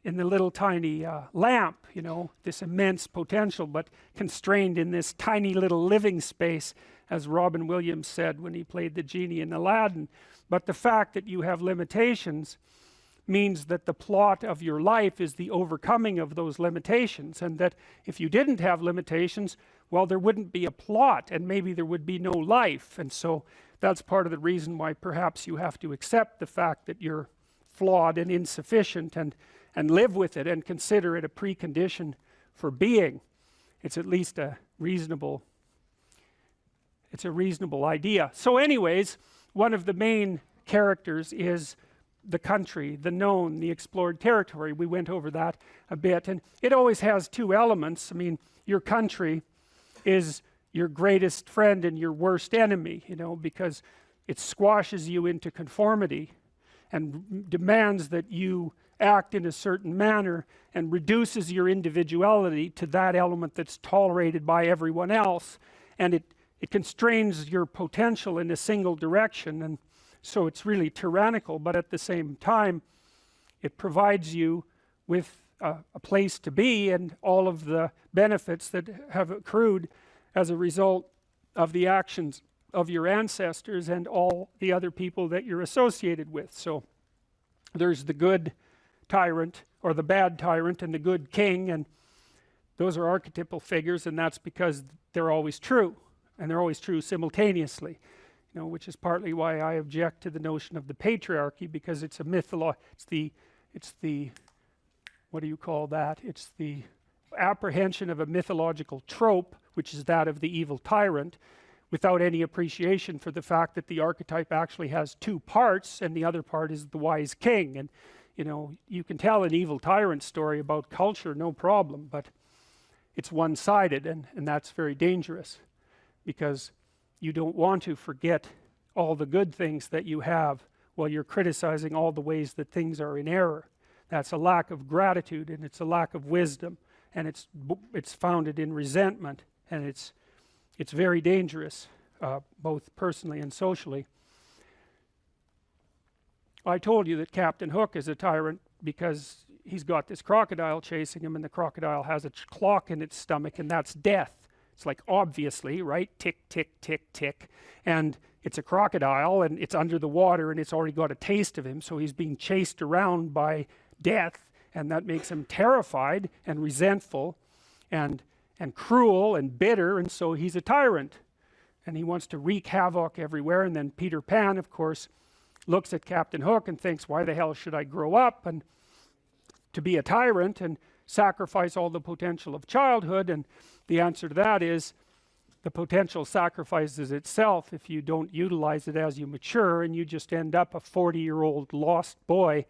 lamp, you know, this immense potential, but constrained in this tiny little living space, as Robin Williams said when he played the genie in Aladdin. But the fact that you have limitations means that the plot of your life is the overcoming of those limitations, and that if you didn't have limitations, well, there wouldn't be a plot, and maybe there would be no life. And so that's part of the reason why perhaps you have to accept the fact that you're flawed and insufficient, and live with it and consider it a precondition for being. It's at least a reasonable idea. So anyways, one of the main characters is the country, the known, the explored territory. We went over that a bit, and it always has two elements. I mean, your country is your greatest friend and your worst enemy, you know, because it squashes you into conformity and demands that you act in a certain manner, and reduces your individuality to that element that's tolerated by everyone else, and it constrains your potential in a single direction. And so it's really tyrannical, but at the same time it provides you with a place to be, and all of the benefits that have accrued as a result of the actions of your ancestors and all the other people that you're associated with. So there's the good tyrant, or the bad tyrant, and the good king, and those are archetypal figures, and that's because they're always true, and they're always true simultaneously, you know, which is partly why I object to the notion of the patriarchy, because it's a it's the what do you call that? It's the apprehension of a mythological trope, which is that of the evil tyrant, without any appreciation for the fact that the archetype actually has two parts, and the other part is the wise king. And you know, you can tell an evil tyrant story about culture, no problem, but it's one-sided, and that's very dangerous, because you don't want to forget all the good things that you have while you're criticizing all the ways that things are in error. That's a lack of gratitude, and it's a lack of wisdom, and it's founded in resentment, and it's very dangerous, both personally and socially. I told you that Captain Hook is a tyrant because he's got this crocodile chasing him, and the crocodile has a clock in its stomach, and that's death. It's like, obviously, right? Tick, tick, tick, tick. And it's a crocodile, and it's under the water, and it's already got a taste of him, so he's being chased around by death, and that makes him terrified and resentful and cruel and bitter, and so he's a tyrant. And he wants to wreak havoc everywhere. And then Peter Pan, of course, looks at Captain Hook and thinks, why the hell should I grow up and to be a tyrant and sacrifice all the potential of childhood? And the answer to that is, the potential sacrifices itself if you don't utilize it as you mature, and you just end up a 40-year-old lost boy,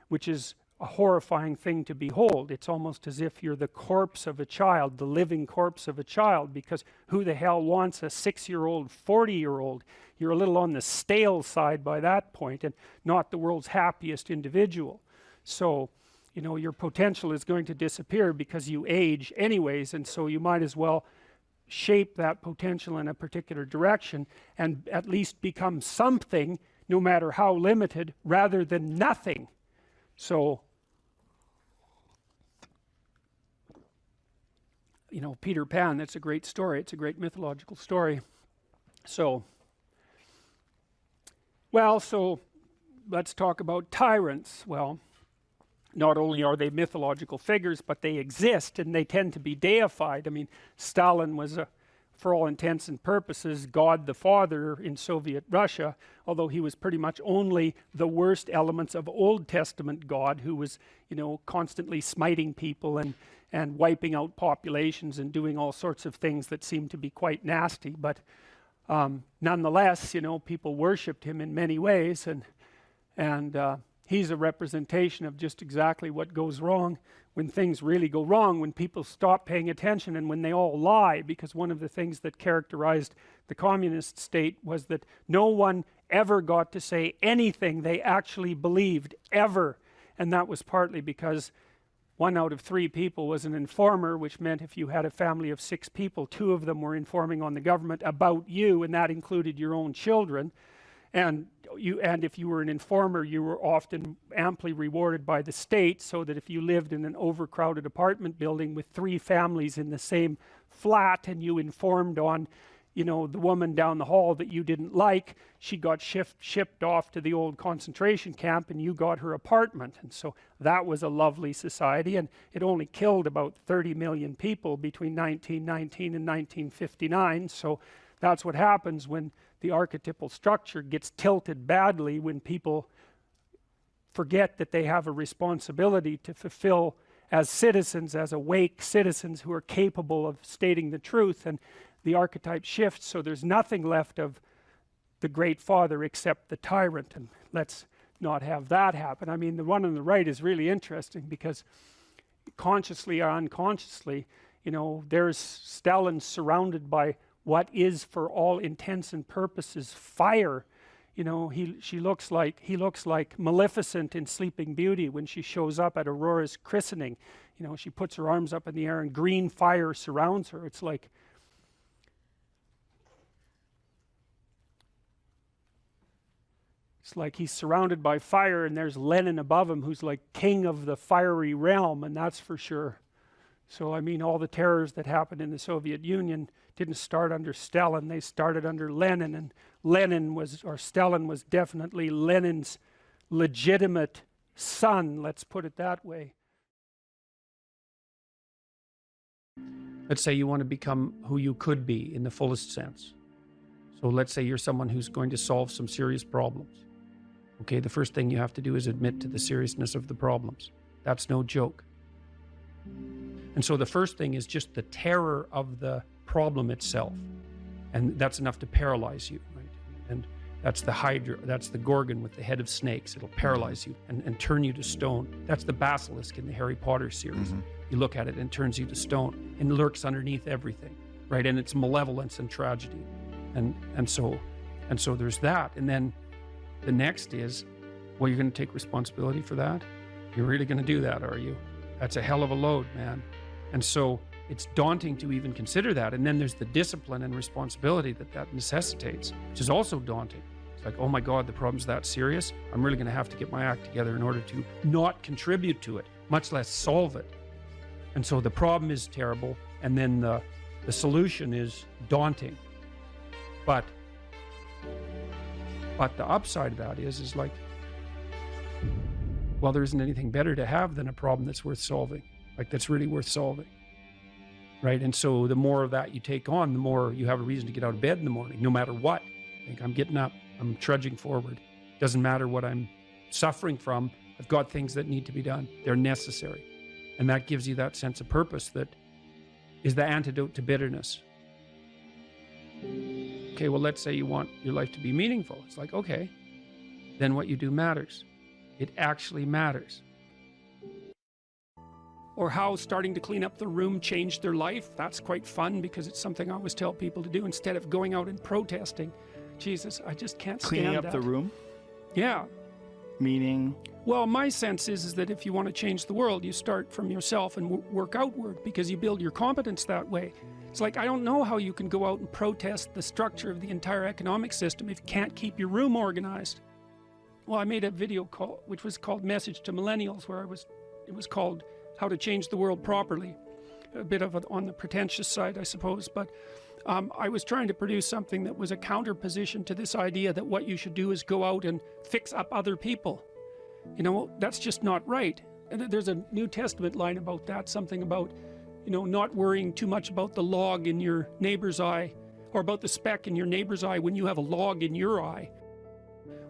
which is a horrifying thing to behold. It's almost as if you're the corpse of a child, the living corpse of a child, because who the hell wants a 6-year-old, 40-year-old? You're a little on the stale side by that point, and not the world's happiest individual. So, you know, your potential is going to disappear because you age anyways, and so you might as well shape that potential in a particular direction and at least become something, no matter how limited, rather than nothing. So, you know, Peter Pan, that's a great story. It's a great mythological story. So, well, so let's talk about tyrants. Well, not only are they mythological figures, but they exist, and they tend to be deified. I mean, Stalin was, for all intents and purposes, God the Father in Soviet Russia, although he was pretty much only the worst elements of Old Testament God, who was, you know, constantly smiting people and wiping out populations and doing all sorts of things that seemed to be quite nasty. But nonetheless, you know, people worshipped him in many ways, and he's a representation of just exactly what goes wrong when things really go wrong, when people stop paying attention and when they all lie. Because one of the things that characterized the communist state was that no one ever got to say anything they actually believed, ever. And that was partly because 1 out of 3 people was an informer, which meant if you had a family of 6 people, 2 of them were informing on the government about you, and that included your own children. And if you were an informer, you were often amply rewarded by the state, so that if you lived in an overcrowded apartment building with 3 families in the same flat, and you informed on, you know, the woman down the hall that you didn't like, she got shipped off to the old concentration camp, and you got her apartment. And so that was a lovely society, and it only killed about 30 million people between 1919 and 1959. So that's what happens when the archetypal structure gets tilted badly, when people forget that they have a responsibility to fulfill as citizens, as awake citizens who are capable of stating the truth, and the archetype shifts, so there's nothing left of the great father except the tyrant. And let's not have that happen. I mean, the one on the right is really interesting, because consciously or unconsciously, you know, there's Stalin surrounded by what is, for all intents and purposes, fire. You know, he looks like Maleficent in Sleeping Beauty when she shows up at Aurora's christening. You know, she puts her arms up in the air and green fire surrounds her. It's like, It's like he's surrounded by fire and there's Lenin above him who's like king of the fiery realm, and that's for sure. So I mean, all the terrors that happened in the Soviet Union didn't start under Stalin, they started under Lenin, and Stalin was definitely Lenin's legitimate son, let's put it that way. Let's say you want to become who you could be in the fullest sense. So let's say you're someone who's going to solve some serious problems. Okay, the first thing you have to do is admit to the seriousness of the problems. That's no joke. And so the first thing is just the terror of the problem itself. And that's enough to paralyze you, right? And that's the Hydra, that's the Gorgon with the head of snakes. It'll paralyze you and turn you to stone. That's the basilisk in the Harry Potter series. You look at it and it turns you to stone and lurks underneath everything, right? And it's malevolence and tragedy. And so there's that. And then the next is, well, you're going to take responsibility for that? You're really going to do that, are you? That's a hell of a load, man. And so it's daunting to even consider that. And then there's the discipline and responsibility that necessitates, which is also daunting. It's like, oh my God, the problem's that serious. I'm really going to have to get my act together in order to not contribute to it, much less solve it. And so the problem is terrible. And then the solution is daunting. But the upside of that is like, well, there isn't anything better to have than a problem that's worth solving, like that's really worth solving, right? And so the more of that you take on, the more you have a reason to get out of bed in the morning, no matter what. Like, I'm getting up, I'm trudging forward. Doesn't matter what I'm suffering from. I've got things that need to be done. They're necessary. And that gives you that sense of purpose that is the antidote to bitterness. Okay, well, let's say you want your life to be meaningful. It's like, okay, then what you do matters. It actually matters. Or how starting to clean up the room changed their life. That's quite fun because it's something I always tell people to do instead of going out and protesting. Jesus, I just can't stand that. Cleaning up the room? Yeah. Meaning? Well, my sense is that if you want to change the world, you start from yourself and work outward because you build your competence that way. It's like, I don't know how you can go out and protest the structure of the entire economic system if you can't keep your room organized. Well, I made a video call, which was called Message to Millennials, where it was called How to Change the World Properly. A bit of it on the pretentious side, I suppose, but I was trying to produce something that was a counterposition to this idea that what you should do is go out and fix up other people. You know, that's just not right. And there's a New Testament line about that, something about, you know, not worrying too much about the log in your neighbor's eye, or about the speck in your neighbor's eye when you have a log in your eye.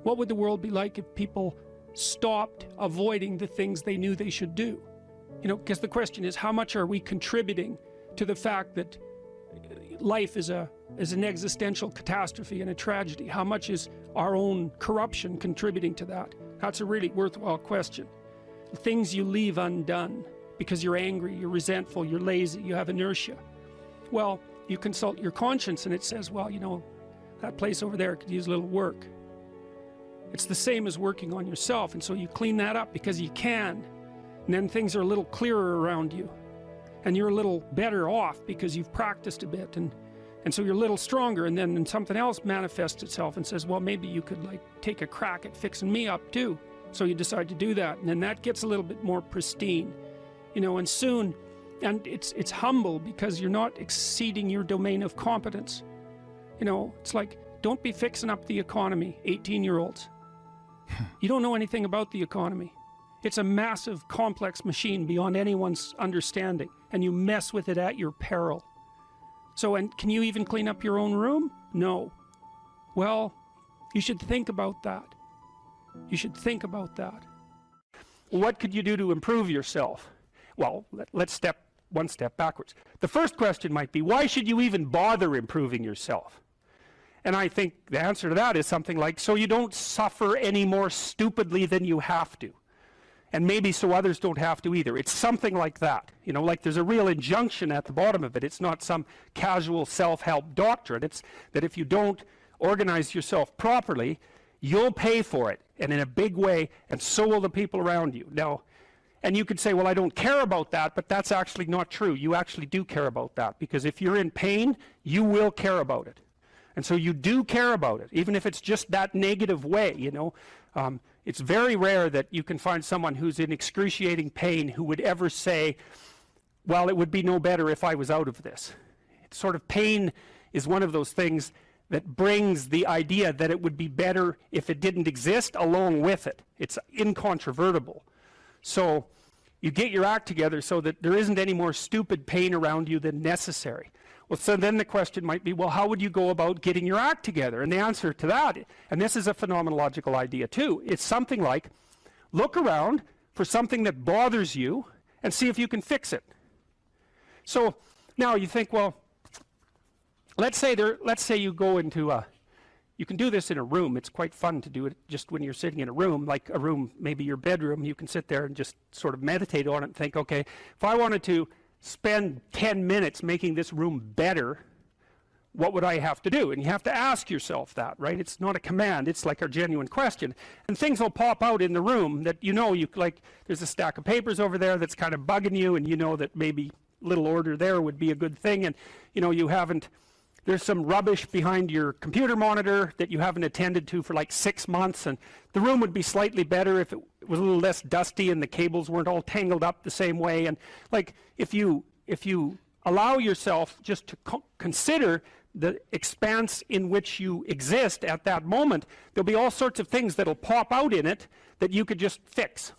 What would the world be like if people stopped avoiding the things they knew they should do? You know, because the question is, how much are we contributing to the fact that life is an existential catastrophe and a tragedy? How much is our own corruption contributing to that? That's a really worthwhile question. The things you leave undone because you're angry, you're resentful, you're lazy, you have inertia. Well, you consult your conscience and it says, well, you know, that place over there could use a little work. It's the same as working on yourself, and so you clean that up because you can, and then things are a little clearer around you, and you're a little better off because you've practiced a bit, and so you're a little stronger, and then something else manifests itself and says, well, maybe you could like take a crack at fixing me up too. So you decide to do that, and then that gets a little bit more pristine, you know, and soon, and it's humble because you're not exceeding your domain of competence. You know, it's like, don't be fixing up the economy, 18-year-olds. You don't know anything about the economy. It's a massive, complex machine beyond anyone's understanding, and you mess with it at your peril. So, and can you even clean up your own room? No. Well, you should think about that. You should think about that. What could you do to improve yourself? Well, let's step one step backwards. The first question might be, why should you even bother improving yourself? And I think the answer to that is something like, so you don't suffer any more stupidly than you have to. And maybe so others don't have to either. It's something like that. You know, like there's a real injunction at the bottom of it. It's not some casual self-help doctrine. It's that if you don't organize yourself properly, you'll pay for it, and in a big way, and so will the people around you. Now, and you could say, well, I don't care about that, but that's actually not true. You actually do care about that, because if you're in pain, you will care about it. And so you do care about it, even if it's just that negative way, you know. It's very rare that you can find someone who's in excruciating pain who would ever say, well, it would be no better if I was out of this. It's sort of pain is one of those things that brings the idea that it would be better if it didn't exist along with it. It's incontrovertible. So you get your act together so that there isn't any more stupid pain around you than necessary. Well, so then the question might be, well, how would you go about getting your act together? And the answer to that, and this is a phenomenological idea too, it's something like, look around for something that bothers you and see if you can fix it. So now you think, well, let's say you go into you can do this in a room. It's quite fun to do it just when you're sitting in a room, like a room, maybe your bedroom. You can sit there and just sort of meditate on it and think, okay, if I wanted to spend 10 minutes making this room better, what would I have to do? And you have to ask yourself that, right? It's not a command, it's like a genuine question. And things will pop out in the room that you know, like there's a stack of papers over there that's kind of bugging you, and you know that maybe little order there would be a good thing, and you know there's some rubbish behind your computer monitor that you haven't attended to for like 6 months, and the room would be slightly better if it was a little less dusty and the cables weren't all tangled up the same way. And like if you allow yourself just to consider the expanse in which you exist at that moment, there'll be all sorts of things that'll pop out in it that you could just fix.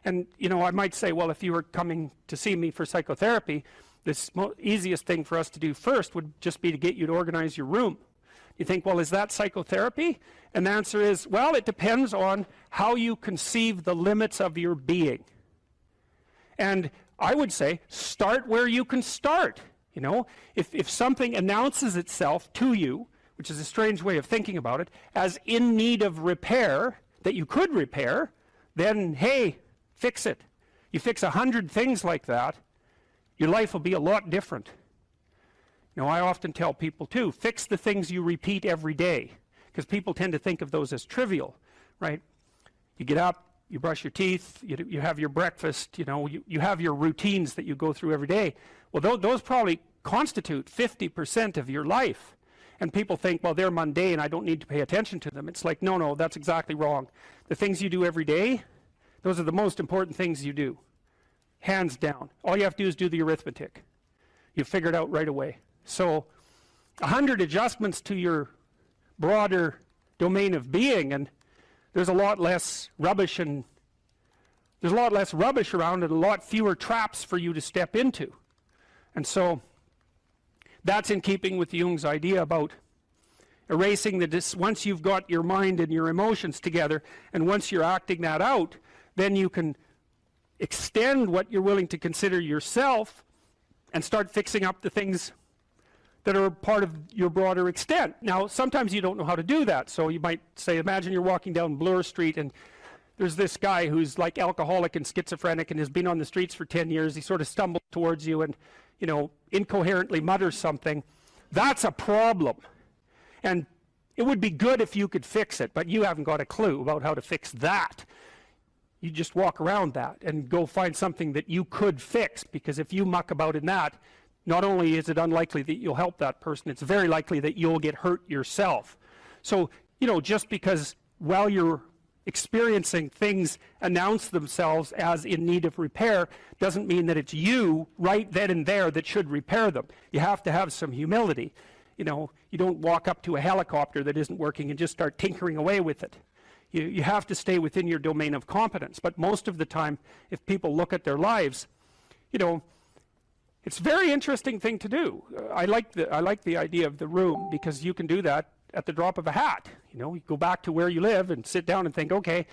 And you know, I might say, well, if you were coming to see me for psychotherapy, the easiest thing for us to do first would just be to get you to organize your room. You think, well, is that psychotherapy? And the answer is, well, it depends on how you conceive the limits of your being. And I would say, start where you can start. You know, if something announces itself to you, which is a strange way of thinking about it, as in need of repair, that you could repair, then, hey, fix it. You fix 100 things like that, your life will be a lot different. You know, I often tell people too, fix the things you repeat every day, because people tend to think of those as trivial, right? You get up, you brush your teeth, you have your breakfast, you know, you have your routines that you go through every day. Well, those probably constitute 50% of your life. And people think, well, they're mundane, I don't need to pay attention to them. It's like, no, that's exactly wrong. The things you do every day, those are the most important things you do. Hands down. All you have to do is do the arithmetic. You figure it out right away. So 100 adjustments to your broader domain of being, and there's a lot less rubbish around, and a lot fewer traps for you to step into. And so that's in keeping with Jung's idea about erasing once you've got your mind and your emotions together, and once you're acting that out, then you can extend what you're willing to consider yourself and start fixing up the things that are part of your broader extent. Now, sometimes you don't know how to do that. So you might say, imagine you're walking down Bloor Street and there's this guy who's like alcoholic and schizophrenic and has been on the streets for 10 years. He sort of stumbles towards you and, you know, incoherently mutters something. That's a problem. And it would be good if you could fix it, but you haven't got a clue about how to fix that. You just walk around that and go find something that you could fix, because if you muck about in that, not only is it unlikely that you'll help that person, it's very likely that you'll get hurt yourself. So, you know, just because while you're experiencing things announce themselves as in need of repair doesn't mean that it's you right then and there that should repair them. You have to have some humility. You know, you don't walk up to a helicopter that isn't working and just start tinkering away with it. You have to stay within your domain of competence. But most of the time, if people look at their lives, you know, it's a very interesting thing to do. I like the idea of the room, because you can do that at the drop of a hat. You know, you go back to where you live and sit down and think, okay,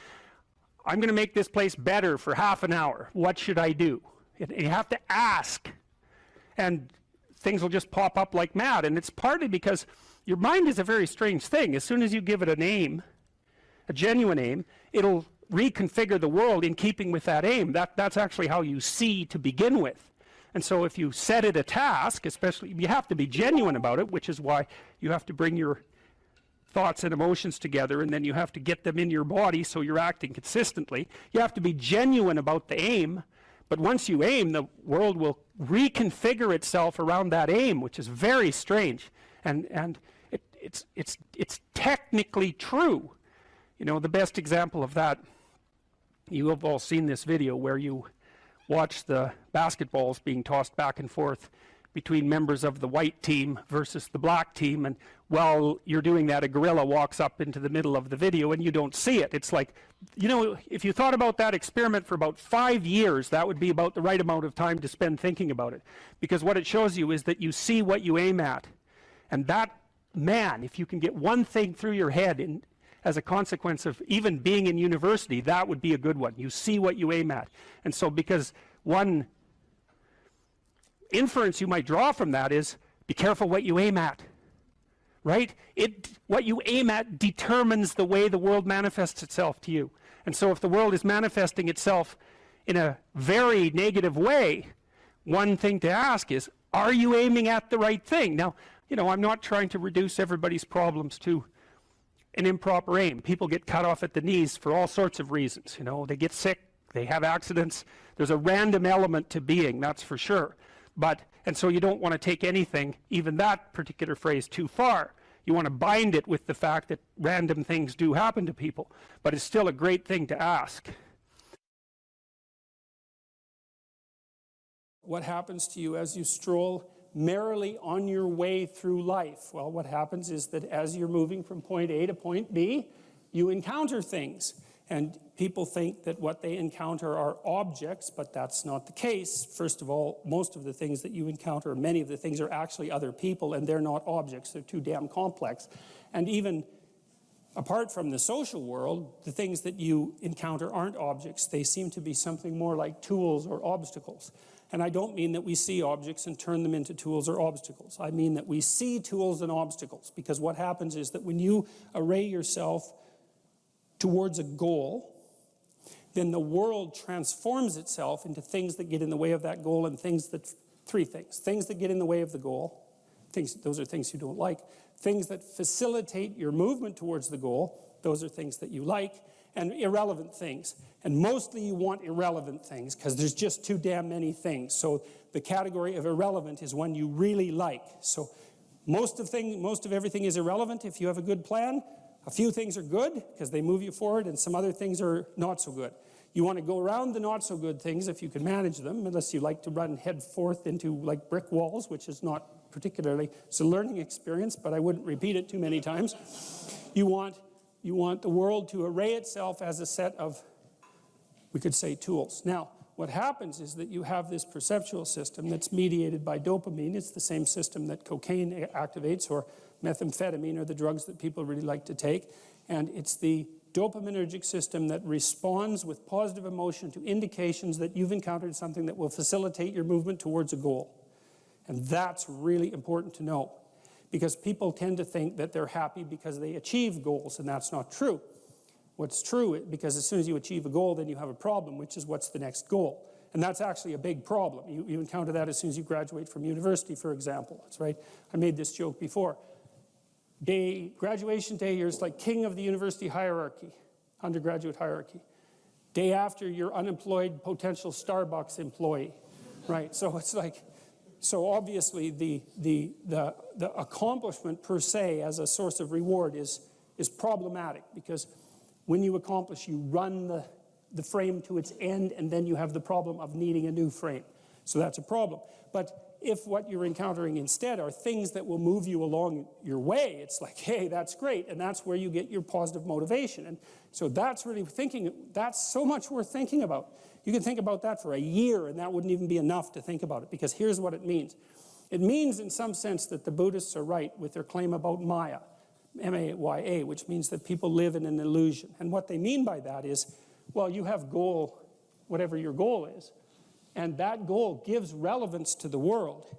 I'm going to make this place better for half an hour. What should I do? And you have to ask. And things will just pop up like mad. And it's partly because your mind is a very strange thing. As soon as you give it a name, a genuine aim, it'll reconfigure the world in keeping with that aim. That's actually how you see to begin with. And so if you set it a task, especially, you have to be genuine about it, which is why you have to bring your thoughts and emotions together, and then you have to get them in your body so you're acting consistently. You have to be genuine about the aim, but once you aim, the world will reconfigure itself around that aim, which is very strange. And it's technically true. You know, the best example of that, you have all seen this video where you watch the basketballs being tossed back and forth between members of the white team versus the black team, and while you're doing that, a gorilla walks up into the middle of the video and you don't see it. It's like, you know, if you thought about that experiment for about 5 years, that would be about the right amount of time to spend thinking about it, because what it shows you is that you see what you aim at. And that, man, if you can get one thing through your head as a consequence of even being in university, that would be a good one. You see what you aim at. And so, because one inference you might draw from that is, be careful what you aim at, right? What you aim at determines the way the world manifests itself to you. And so if the world is manifesting itself in a very negative way, one thing to ask is, are you aiming at the right thing? Now, you know, I'm not trying to reduce everybody's problems to an improper aim. People get cut off at the knees for all sorts of reasons. You know, they get sick, they have accidents. There's a random element to being, that's for sure. And so you don't want to take anything, even that particular phrase, too far. You want to bind it with the fact that random things do happen to people, but it's still a great thing to ask. What happens to you as you stroll merrily on your way through life? Well, what happens is that as you're moving from point A to point B, you encounter things. And people think that what they encounter are objects, but that's not the case. First of all, most of the things that you encounter, many of the things, are actually other people, and they're not objects. They're too damn complex. And even apart from the social world, the things that you encounter aren't objects. They seem to be something more like tools or obstacles. And I don't mean that we see objects and turn them into tools or obstacles. I mean that we see tools and obstacles, because what happens is that when you array yourself towards a goal, then the world transforms itself into things that get in the way of that goal, and three things. Things that get in the way of the goal, those are things you don't like. Things that facilitate your movement towards the goal, those are things that you like. And irrelevant things. And mostly you want irrelevant things, because there's just too damn many things. So the category of irrelevant is one you really like. So most of everything is irrelevant if you have a good plan. A few things are good because they move you forward, and some other things are not so good. You want to go around the not so good things if you can manage them, unless you like to run head forth into like brick walls, which is not particularly, it's a learning experience, but I wouldn't repeat it too many times. You want the world to array itself as a set of, we could say, tools. Now, what happens is that you have this perceptual system that's mediated by dopamine. It's the same system that cocaine activates, or methamphetamine, or the drugs that people really like to take. And it's the dopaminergic system that responds with positive emotion to indications that you've encountered something that will facilitate your movement towards a goal. And that's really important to know, because people tend to think that they're happy because they achieve goals, and that's not true. What's true, because as soon as you achieve a goal, then you have a problem, which is what's the next goal. And that's actually a big problem. You encounter that as soon as you graduate from university, for example. That's right. I made this joke before. Graduation day, you're like king of the university hierarchy, undergraduate hierarchy. Day after, you're unemployed potential Starbucks employee, right? So it's like, so obviously the accomplishment per se as a source of reward is problematic, because when you accomplish, you run the frame to its end, and then you have the problem of needing a new frame. So that's a problem. But if what you're encountering instead are things that will move you along your way, it's like, hey, that's great, and that's where you get your positive motivation. And so that's really that's so much worth thinking about. You can think about that for a year, and that wouldn't even be enough to think about it, because here's what it means. It means, in some sense, that the Buddhists are right with their claim about Maya, M-A-Y-A, which means that people live in an illusion. And what they mean by that is, well, you have goal, whatever your goal is, and that goal gives relevance to the world.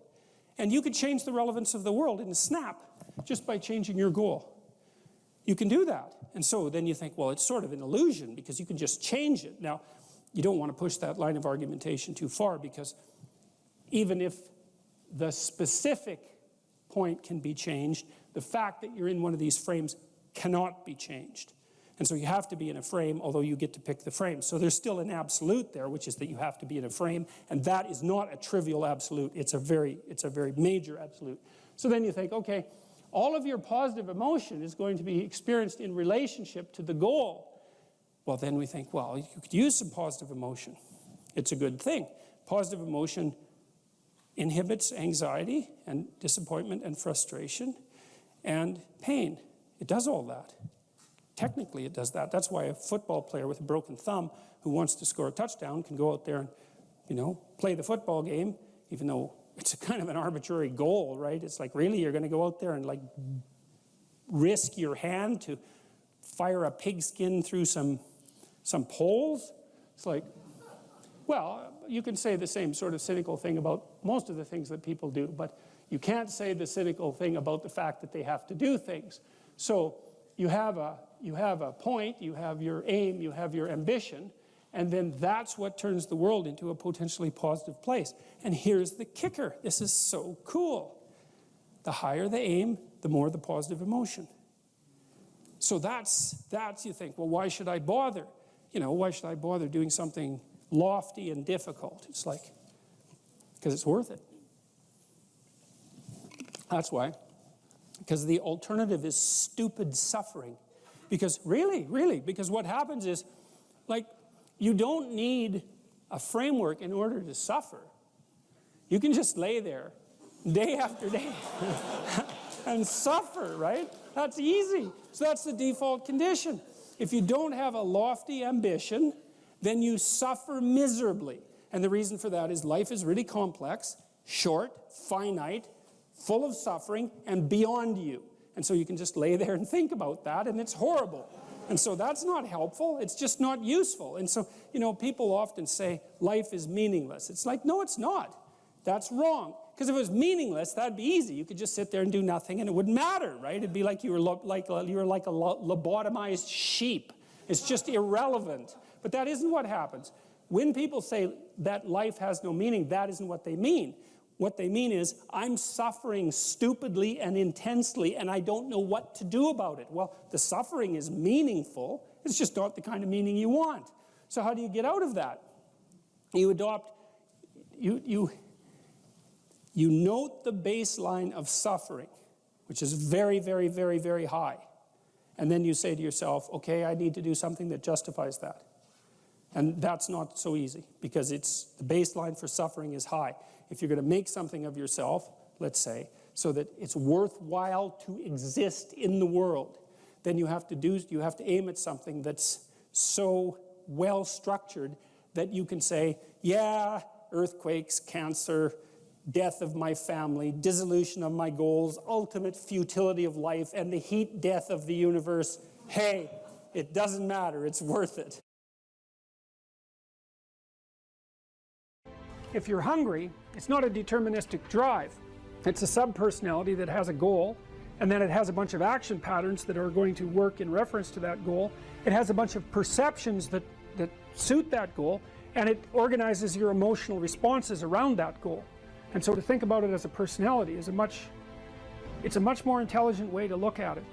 And you could change the relevance of the world in a snap, just by changing your goal. You can do that. And so then you think, well, it's sort of an illusion, because you can just change it. Now, you don't want to push that line of argumentation too far, because even if the specific point can be changed, the fact that you're in one of these frames cannot be changed. And so you have to be in a frame, although you get to pick the frame. So there's still an absolute there, which is that you have to be in a frame, and that is not a trivial absolute. It's a very major absolute. So then you think, okay, all of your positive emotion is going to be experienced in relationship to the goal. Well, then we think, well, you could use some positive emotion. It's a good thing. Positive emotion inhibits anxiety and disappointment and frustration and pain. It does all that. Technically, it does that. That's why a football player with a broken thumb who wants to score a touchdown can go out there and, play the football game, even though it's a kind of an arbitrary goal, right? It's like, really, you're going to go out there and like risk your hand to fire a pigskin through some poles? It's like, well, you can say the same sort of cynical thing about most of the things that people do, but you can't say the cynical thing about the fact that they have to do things. So you have a point, you have your aim, you have your ambition, and then that's what turns the world into a potentially positive place. And here's the kicker. This is so cool. The higher the aim, the more the positive emotion. So that's you think, well, why should I bother? Why should I bother doing something lofty and difficult? It's like, because it's worth it. That's why. Because the alternative is stupid suffering. Because really, because what happens is, like, you don't need a framework in order to suffer. You can just lay there day after day and suffer, right? That's easy. So that's the default condition. If you don't have a lofty ambition, then you suffer miserably. And the reason for that is life is really complex, short, finite, full of suffering, and beyond you. And so you can just lay there and think about that, and it's horrible. And so that's not helpful. It's just not useful. And so, people often say life is meaningless. It's like, no, it's not. That's wrong. Because if it was meaningless, that'd be easy. You could just sit there and do nothing, and it wouldn't matter, right? It'd be like you were like a lobotomized sheep. It's just irrelevant. But that isn't what happens. When people say that life has no meaning, that isn't what they mean. What they mean is, I'm suffering stupidly and intensely, and I don't know what to do about it. Well, the suffering is meaningful. It's just not the kind of meaning you want. So how do you get out of that? You note the baseline of suffering, which is very, very, very, very high. And then you say to yourself, okay, I need to do something that justifies that. And that's not so easy, because the baseline for suffering is high. If you're going to make something of yourself, let's say, so that it's worthwhile to exist in the world, then you have to aim at something that's so well structured that you can say, yeah, earthquakes, cancer, death of my family, dissolution of my goals, ultimate futility of life, and the heat death of the universe. Hey, it doesn't matter, it's worth it. If you're hungry, it's not a deterministic drive. It's a subpersonality that has a goal, and then it has a bunch of action patterns that are going to work in reference to that goal. It has a bunch of perceptions that suit that goal, and it organizes your emotional responses around that goal. And so to think about it as a personality is it's a much more intelligent way to look at it.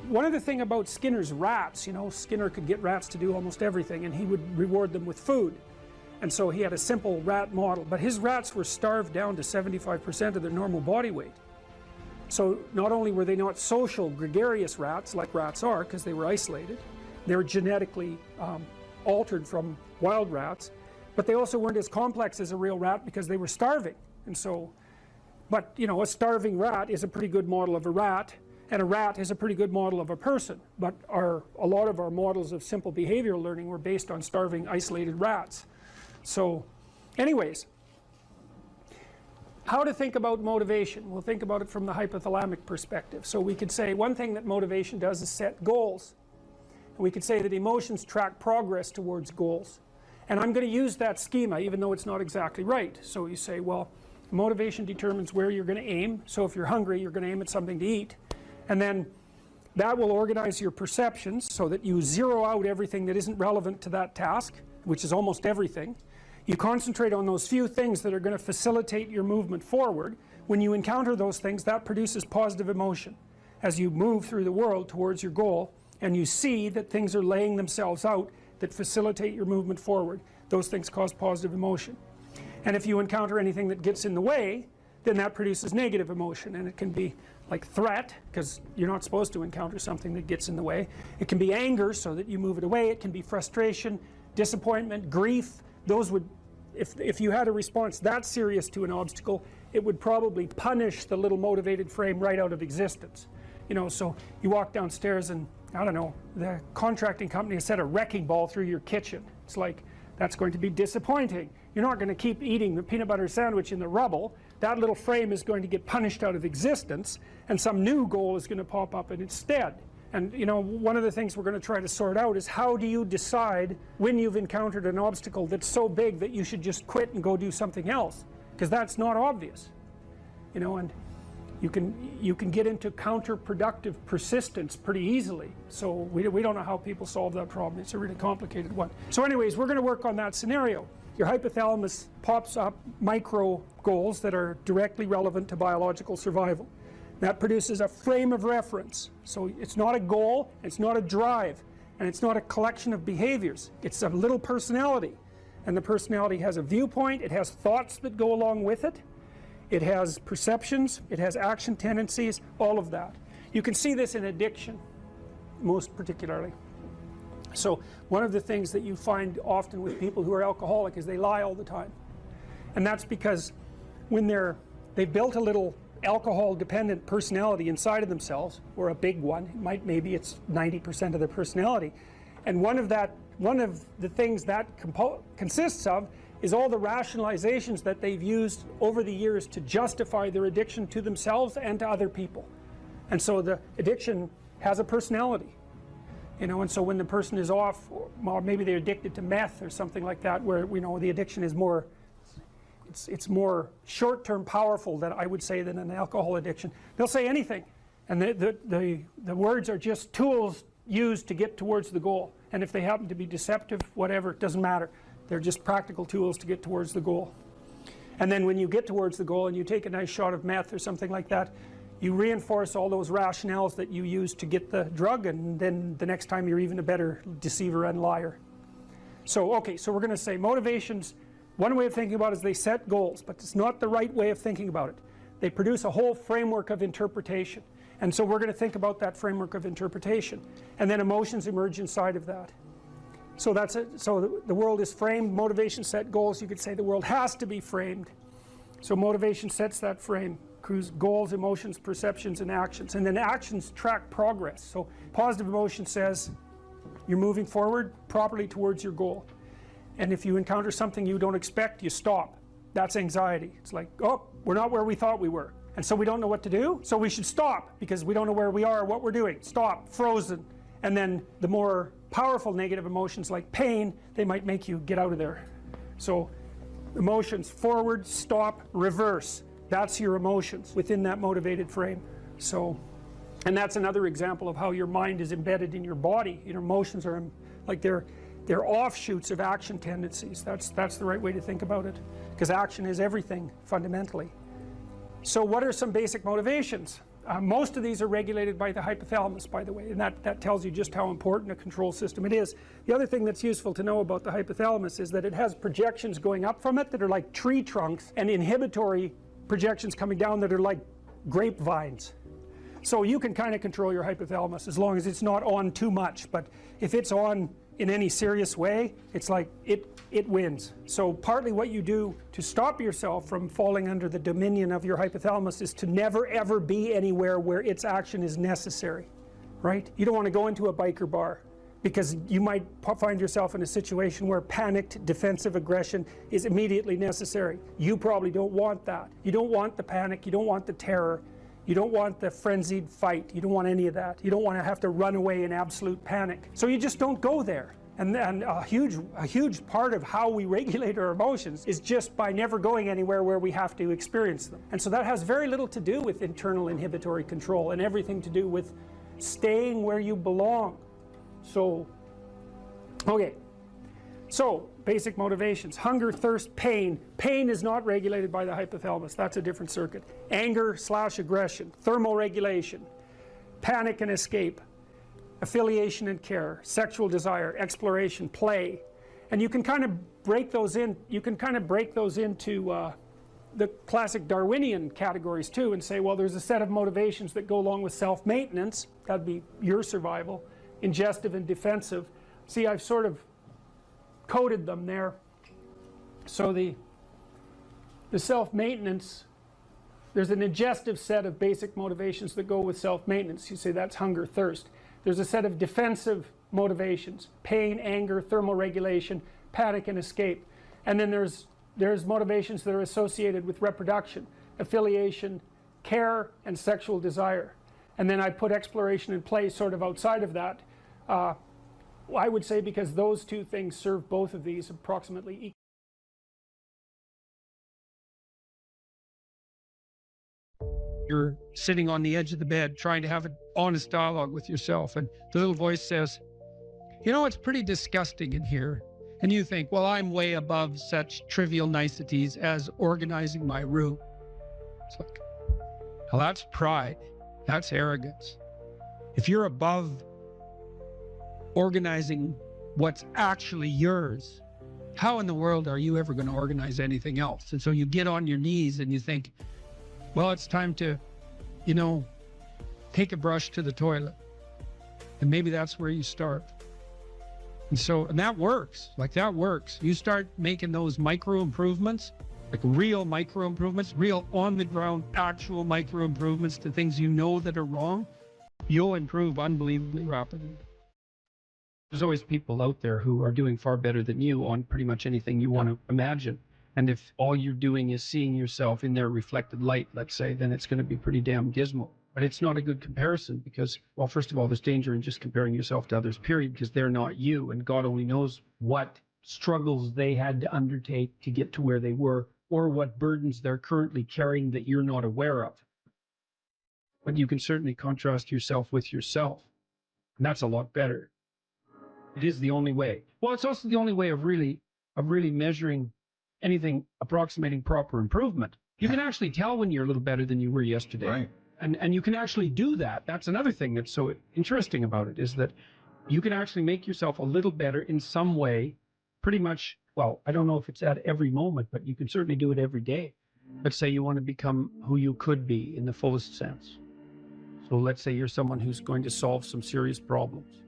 One of the things about Skinner's rats, Skinner could get rats to do almost everything, and he would reward them with food. And so he had a simple rat model, but his rats were starved down to 75% of their normal body weight. So not only were they not social, gregarious rats like rats are, because they were isolated, they were genetically altered from wild rats, but they also weren't as complex as a real rat because they were starving. And so, but a starving rat is a pretty good model of a rat, and a rat is a pretty good model of a person. But a lot of our models of simple behavioral learning were based on starving, isolated rats. So, anyways, how to think about motivation? We'll think about it from the hypothalamic perspective. So we could say one thing that motivation does is set goals. And we could say that emotions track progress towards goals. And I'm going to use that schema even though it's not exactly right. So you say, well, motivation determines where you're going to aim. So if you're hungry, you're going to aim at something to eat. And then that will organize your perceptions so that you zero out everything that isn't relevant to that task, which is almost everything. You concentrate on those few things that are going to facilitate your movement forward. When you encounter those things, that produces positive emotion as you move through the world towards your goal, and you see that things are laying themselves out that facilitate your movement forward. Those things cause positive emotion. And if you encounter anything that gets in the way, then that produces negative emotion, and it can be like threat, because you're not supposed to encounter something that gets in the way. It can be anger, so that you move it away. It can be frustration, disappointment, grief. Those would, if you had a response that serious to an obstacle, it would probably punish the little motivated frame right out of existence. You know, so you walk downstairs and, I don't know, the contracting company has set a wrecking ball through your kitchen. It's like, that's going to be disappointing. You're not going to keep eating the peanut butter sandwich in the rubble. That little frame is going to get punished out of existence, and some new goal is going to pop up in its stead. And you know, one of the things we're going to try to sort out is, how do you decide when you've encountered an obstacle that's so big that you should just quit and go do something else? Because that's not obvious. You know, and you can get into counterproductive persistence pretty easily. So we don't know how people solve that problem. It's a really complicated one. So anyways, we're going to work on that scenario. Your hypothalamus pops up micro goals that are directly relevant to biological survival. That produces a frame of reference. So it's not a goal, it's not a drive, and it's not a collection of behaviors. It's a little personality. And the personality has a viewpoint, it has thoughts that go along with it, it has perceptions, it has action tendencies, all of that. You can see this in addiction, most particularly. So one of the things that you find often with people who are alcoholic is they lie all the time. And that's because when they've built a little alcohol dependent personality inside of themselves, or a big one, maybe it's 90% of their personality, and one of the things that consists of is all the rationalizations that they've used over the years to justify their addiction to themselves and to other people. And so the addiction has a personality, you know, and so when the person is off, or maybe they're addicted to meth or something like that, where, you know, the addiction is more, it's more short-term powerful, than I would say, than an alcohol addiction. They'll say anything, and the words are just tools used to get towards the goal. And if they happen to be deceptive, whatever, it doesn't matter. They're just practical tools to get towards the goal. And then when you get towards the goal and you take a nice shot of meth or something like that, you reinforce all those rationales that you used to get the drug, and then the next time you're even a better deceiver and liar. So okay, so we're going to say motivations, one way of thinking about it is they set goals, but it's not the right way of thinking about it. They produce a whole framework of interpretation. And so we're going to think about that framework of interpretation. And then emotions emerge inside of that. So that's it. So the world is framed, motivation set goals. You could say the world has to be framed. So motivation sets that frame. Goals, emotions, perceptions, and actions. And then actions track progress. So positive emotion says you're moving forward properly towards your goal. And if you encounter something you don't expect, you stop. That's anxiety. It's like, oh, we're not where we thought we were. And so we don't know what to do, so we should stop, because we don't know where we are or what we're doing. Stop, frozen. And then the more powerful negative emotions like pain, they might make you get out of there. So emotions, forward, stop, reverse. That's your emotions within that motivated frame. So, and that's another example of how your mind is embedded in your body. Your emotions are like they're offshoots of action tendencies. That's the right way to think about it, because action is everything fundamentally. So what are some basic motivations? Most of these are regulated by the hypothalamus, by the way, and that tells you just how important a control system it is. The other thing that's useful to know about the hypothalamus is that it has projections going up from it that are like tree trunks, and inhibitory projections coming down that are like grapevines. So you can kind of control your hypothalamus as long as it's not on too much, but if it's on in any serious way, it's like it wins. So partly what you do to stop yourself from falling under the dominion of your hypothalamus is to never ever be anywhere where its action is necessary, right? You don't want to go into a biker bar, because you might find yourself in a situation where panicked defensive aggression is immediately necessary. You probably don't want that. You don't want the panic, you don't want the terror, you don't want the frenzied fight, you don't want any of that. You don't want to have to run away in absolute panic. So you just don't go there. And a huge part of how we regulate our emotions is just by never going anywhere where we have to experience them. And so that has very little to do with internal inhibitory control and everything to do with staying where you belong. So, okay. So, basic motivations. Hunger, thirst, pain. Pain is not regulated by the hypothalamus. That's a different circuit. Anger/aggression. Thermoregulation. Panic and escape. Affiliation and care. Sexual desire. Exploration. Play. And you can kind of break those in. You can kind of break those into the classic Darwinian categories too and say, well, there's a set of motivations that go along with self-maintenance. That'd be your survival, ingestive and defensive. See, I've sort of coded them there. So the self-maintenance, there's an ingestive set of basic motivations that go with self-maintenance. You say that's hunger, thirst. There's a set of defensive motivations, pain, anger, thermal regulation, panic, and escape. And then there's motivations that are associated with reproduction, affiliation, care, and sexual desire. And then I put exploration and play sort of outside of that. I would say because those two things serve both of these approximately equally. You're sitting on the edge of the bed trying to have an honest dialogue with yourself, and the little voice says, you know, it's pretty disgusting in here. And you think, well, I'm way above such trivial niceties as organizing my room. It's like, well, that's pride. That's arrogance. If you're above organizing what's actually yours, how in the world are you ever going to organize anything else? And so you get on your knees and you think, well, it's time to, you know, take a brush to the toilet. And maybe that's where you start. And that works. Like, that works. You start making those micro improvements, like real micro improvements, real on the ground, actual micro improvements to things you know that are wrong, you'll improve unbelievably rapidly. There's always people out there who are doing far better than you on pretty much anything you want to imagine. And if all you're doing is seeing yourself in their reflected light, let's say, then it's going to be pretty damn dismal. But it's not a good comparison because, well, first of all, there's danger in just comparing yourself to others, period, because they're not you. And God only knows what struggles they had to undertake to get to where they were, or what burdens they're currently carrying that you're not aware of. But you can certainly contrast yourself with yourself. And that's a lot better. It is the only way. Well, it's also the only way of really measuring anything approximating proper improvement. You can actually tell when you're a little better than you were yesterday. Right. And you can actually do that. That's another thing that's so interesting about it, is that you can actually make yourself a little better in some way, pretty much, well, I don't know if it's at every moment, but you can certainly do it every day. Let's say you want to become who you could be in the fullest sense. So let's say you're someone who's going to solve some serious problems.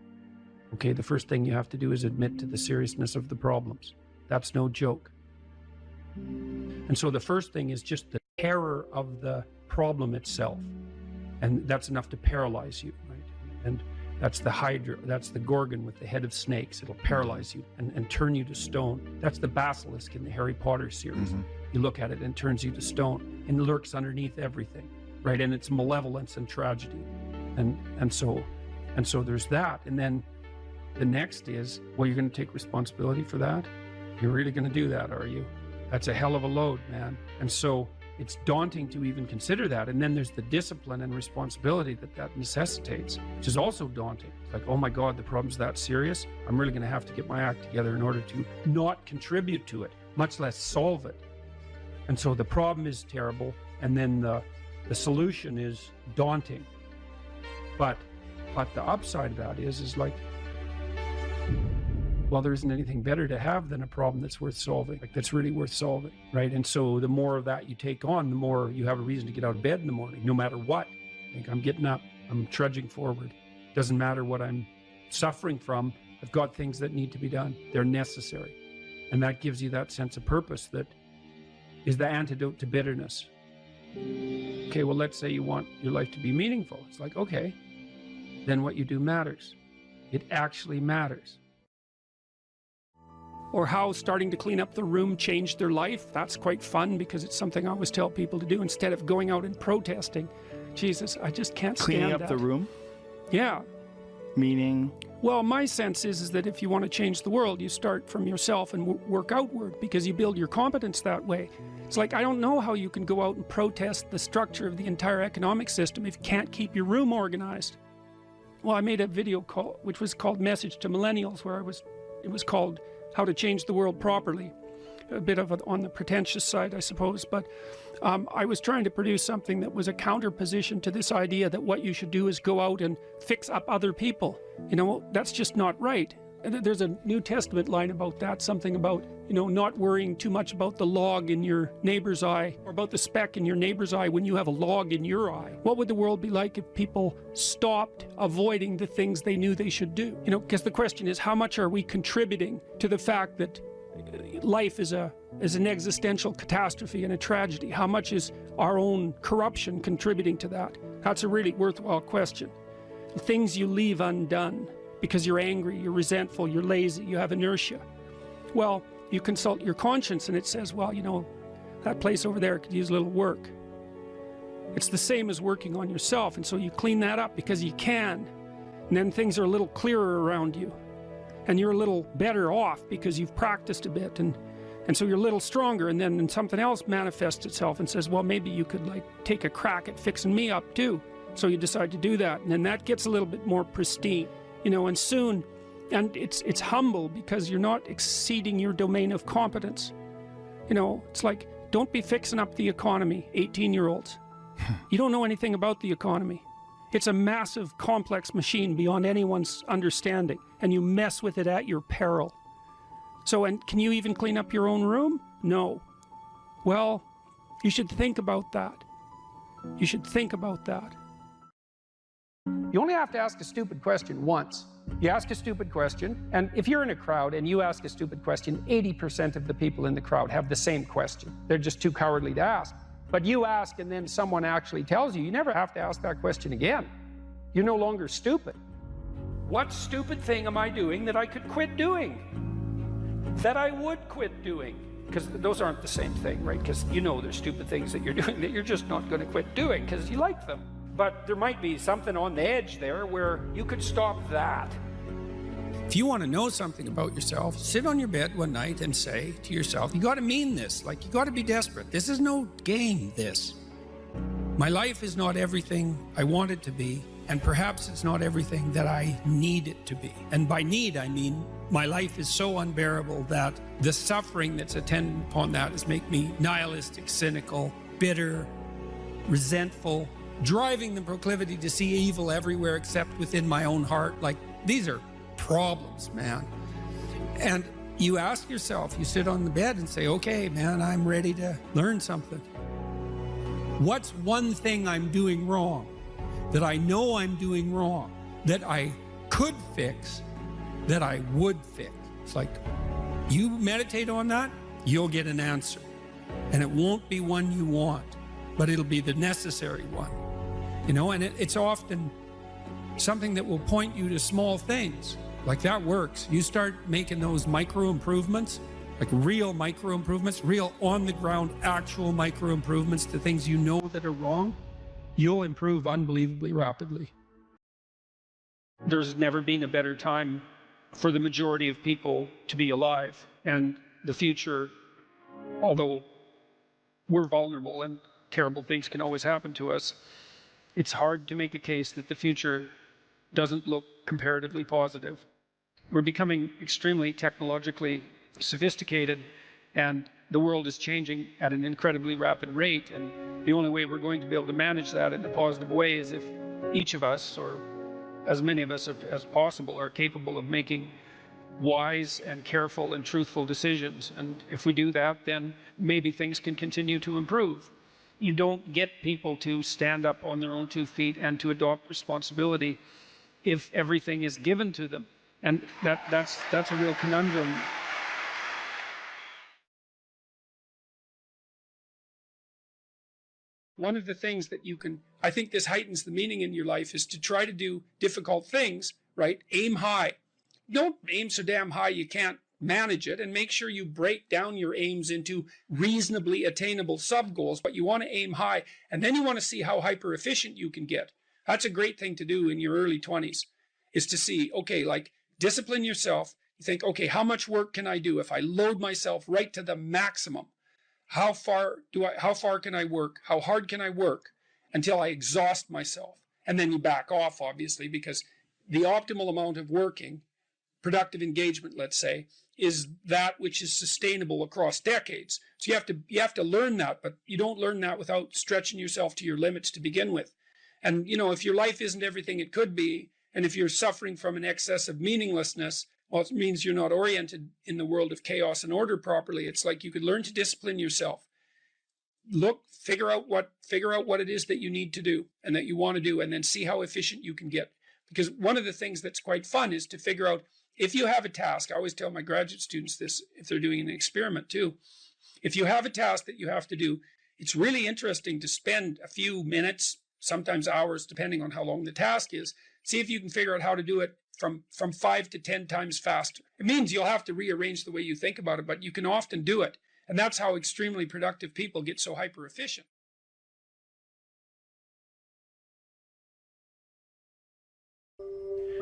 Okay, the first thing you have to do is admit to the seriousness of the problems. That's no joke. And so the first thing is just the terror of the problem itself. And that's enough to paralyze you, right? And that's the Hydra, that's the Gorgon with the head of snakes. It'll paralyze you and turn you to stone. That's the basilisk in the Harry Potter series. You look at it and it turns you to stone and lurks underneath everything, right? And it's malevolence and tragedy. And so there's that. And then the next is, well, you're going to take responsibility for that? You're really going to do that, are you? That's a hell of a load, man. And so it's daunting to even consider that. And then there's the discipline and responsibility that necessitates, which is also daunting. It's like, oh my God, the problem's that serious. I'm really going to have to get my act together in order to not contribute to it, much less solve it. And so the problem is terrible. And then the solution is daunting. But the upside of that is like, well, there isn't anything better to have than a problem that's worth solving, like that's really worth solving, right? And so the more of that you take on, the more you have a reason to get out of bed in the morning, no matter what. Like, I'm getting up, I'm trudging forward. Doesn't matter what I'm suffering from. I've got things that need to be done. They're necessary. And that gives you that sense of purpose that is the antidote to bitterness. Okay, well, let's say you want your life to be meaningful. It's like, okay, then what you do matters. It actually matters. Or how starting to clean up the room changed their life. That's quite fun because it's something I always tell people to do instead of going out and protesting. Jesus, I just can't stand Cleaning up that. the room? Yeah. Meaning? Well, my sense is that if you want to change the world, you start from yourself and work outward because you build your competence that way. It's like, I don't know how you can go out and protest the structure of the entire economic system if you can't keep your room organized. Well, I made a video which was called Message to Millennials, where it was called How to Change the World Properly. A bit of it on the pretentious side, I suppose, but I was trying to produce something that was a counterposition to this idea that what you should do is go out and fix up other people. You know, that's just not right. There's a New Testament line about that, something about, you know, not worrying too much about the log in your neighbor's eye, or about the speck in your neighbor's eye when you have a log in your eye. What would the world be like if people stopped avoiding the things they knew they should do? You know, because the question is, how much are we contributing to the fact that life is an existential catastrophe and a tragedy? How much is our own corruption contributing to that? That's a really worthwhile question. The things you leave undone because you're angry, you're resentful, you're lazy, you have inertia. Well, you consult your conscience and it says, well, you know, that place over there could use a little work. It's the same as working on yourself, and so you clean that up because you can. And then things are a little clearer around you. And you're a little better off because you've practiced a bit, and so you're a little stronger, and then something else manifests itself and says, well, maybe you could like take a crack at fixing me up too. So you decide to do that, and then that gets a little bit more pristine. You know, and soon, and it's humble because you're not exceeding your domain of competence. You know, it's like, don't be fixing up the economy, 18-year-olds. You don't know anything about the economy. It's a massive, complex machine beyond anyone's understanding, and you mess with it at your peril. So, and can you even clean up your own room? No. Well, you should think about that. You should think about that. You only have to ask a stupid question once. You ask a stupid question, and if you're in a crowd and you ask a stupid question, 80% of the people in the crowd have the same question. They're just too cowardly to ask. But you ask and then someone actually tells you, you never have to ask that question again. You're no longer stupid. What stupid thing am I doing that I could quit doing? That I would quit doing? Because those aren't the same thing, right? Because you know there's stupid things that you're doing that you're just not going to quit doing because you like them. But there might be something on the edge there where you could stop that. If you want to know something about yourself, sit on your bed one night and say to yourself, you got to mean this, like you got to be desperate. This is no game, this. My life is not everything I want it to be, and perhaps it's not everything that I need it to be. And by need, I mean my life is so unbearable that the suffering that's attendant upon that is make me nihilistic, cynical, bitter, resentful, driving the proclivity to see evil everywhere except within my own heart. Like, these are problems, man. And you ask yourself, you sit on the bed and say, okay, man, I'm ready to learn something. What's one thing I'm doing wrong that I know I'm doing wrong that I could fix, that I would fix? It's like, you meditate on that, you'll get an answer. And it won't be one you want, but it'll be the necessary one. You know, and it's often something that will point you to small things. Like, that works. You start making those micro improvements, like real micro improvements, real on the ground, actual micro improvements to things you know that are wrong, you'll improve unbelievably rapidly. There's never been a better time for the majority of people to be alive. And the future, although we're vulnerable and terrible things can always happen to us, it's hard to make a case that the future doesn't look comparatively positive. We're becoming extremely technologically sophisticated, and the world is changing at an incredibly rapid rate. And the only way we're going to be able to manage that in a positive way is if each of us, or as many of us as possible, are capable of making wise and careful and truthful decisions. And if we do that, then maybe things can continue to improve. You don't get people to stand up on their own 2 feet and to adopt responsibility if everything is given to them. And that's a real conundrum. One of the things that you can, I think this heightens the meaning in your life, is to try to do difficult things, right? Aim high. Don't aim so damn high you can't manage it, and make sure you break down your aims into reasonably attainable sub-goals, but you want to aim high, and then you want to see how hyper efficient you can get. That's a great thing to do in your early 20s, is to see, okay, like, discipline yourself. You think, okay, how much work can I do if I load myself right to the maximum? How far can I work? How hard can I work until I exhaust myself? And then you back off, obviously, because the optimal amount of working, productive engagement, let's say, is that which is sustainable across decades. So you have to learn that, but you don't learn that without stretching yourself to your limits to begin with. And, you know, if your life isn't everything it could be, and if you're suffering from an excess of meaninglessness, Well, it means you're not oriented in the world of chaos and order properly. It's like you could learn to discipline yourself. Figure out what it is that you need to do and that you want to do, and then see how efficient you can get. Because one of the things that's quite fun is to figure out, if you have a task, I always tell my graduate students this if they're doing an experiment too. If you have a task that you have to do, it's really interesting to spend a few minutes, sometimes hours, depending on how long the task is. See if you can figure out how to do it from 5 to 10 times faster. It means you'll have to rearrange the way you think about it, but you can often do it. And that's how extremely productive people get so hyper efficient.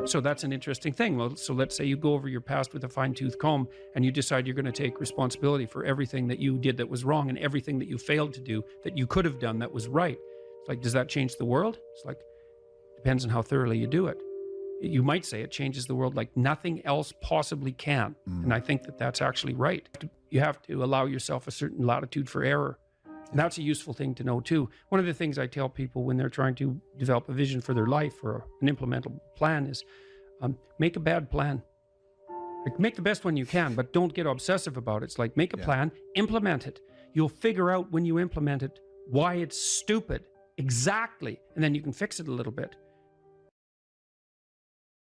So that's an interesting thing. Well, so let's say you go over your past with a fine-tooth comb and you decide you're going to take responsibility for everything that you did that was wrong and everything that you failed to do that you could have done that was right. It's like, does that change the world? It's like, depends on how thoroughly you do it. You might say it changes the world like nothing else possibly can. And I think that that's actually right. You have to allow yourself a certain latitude for error. And that's a useful thing to know too. One of the things I tell people when they're trying to develop a vision for their life or an implementable plan is make a bad plan. Like, make the best one you can, but don't get obsessive about it. It's like, make a plan, implement it. You'll figure out when you implement it why it's stupid. Exactly. And then you can fix it a little bit.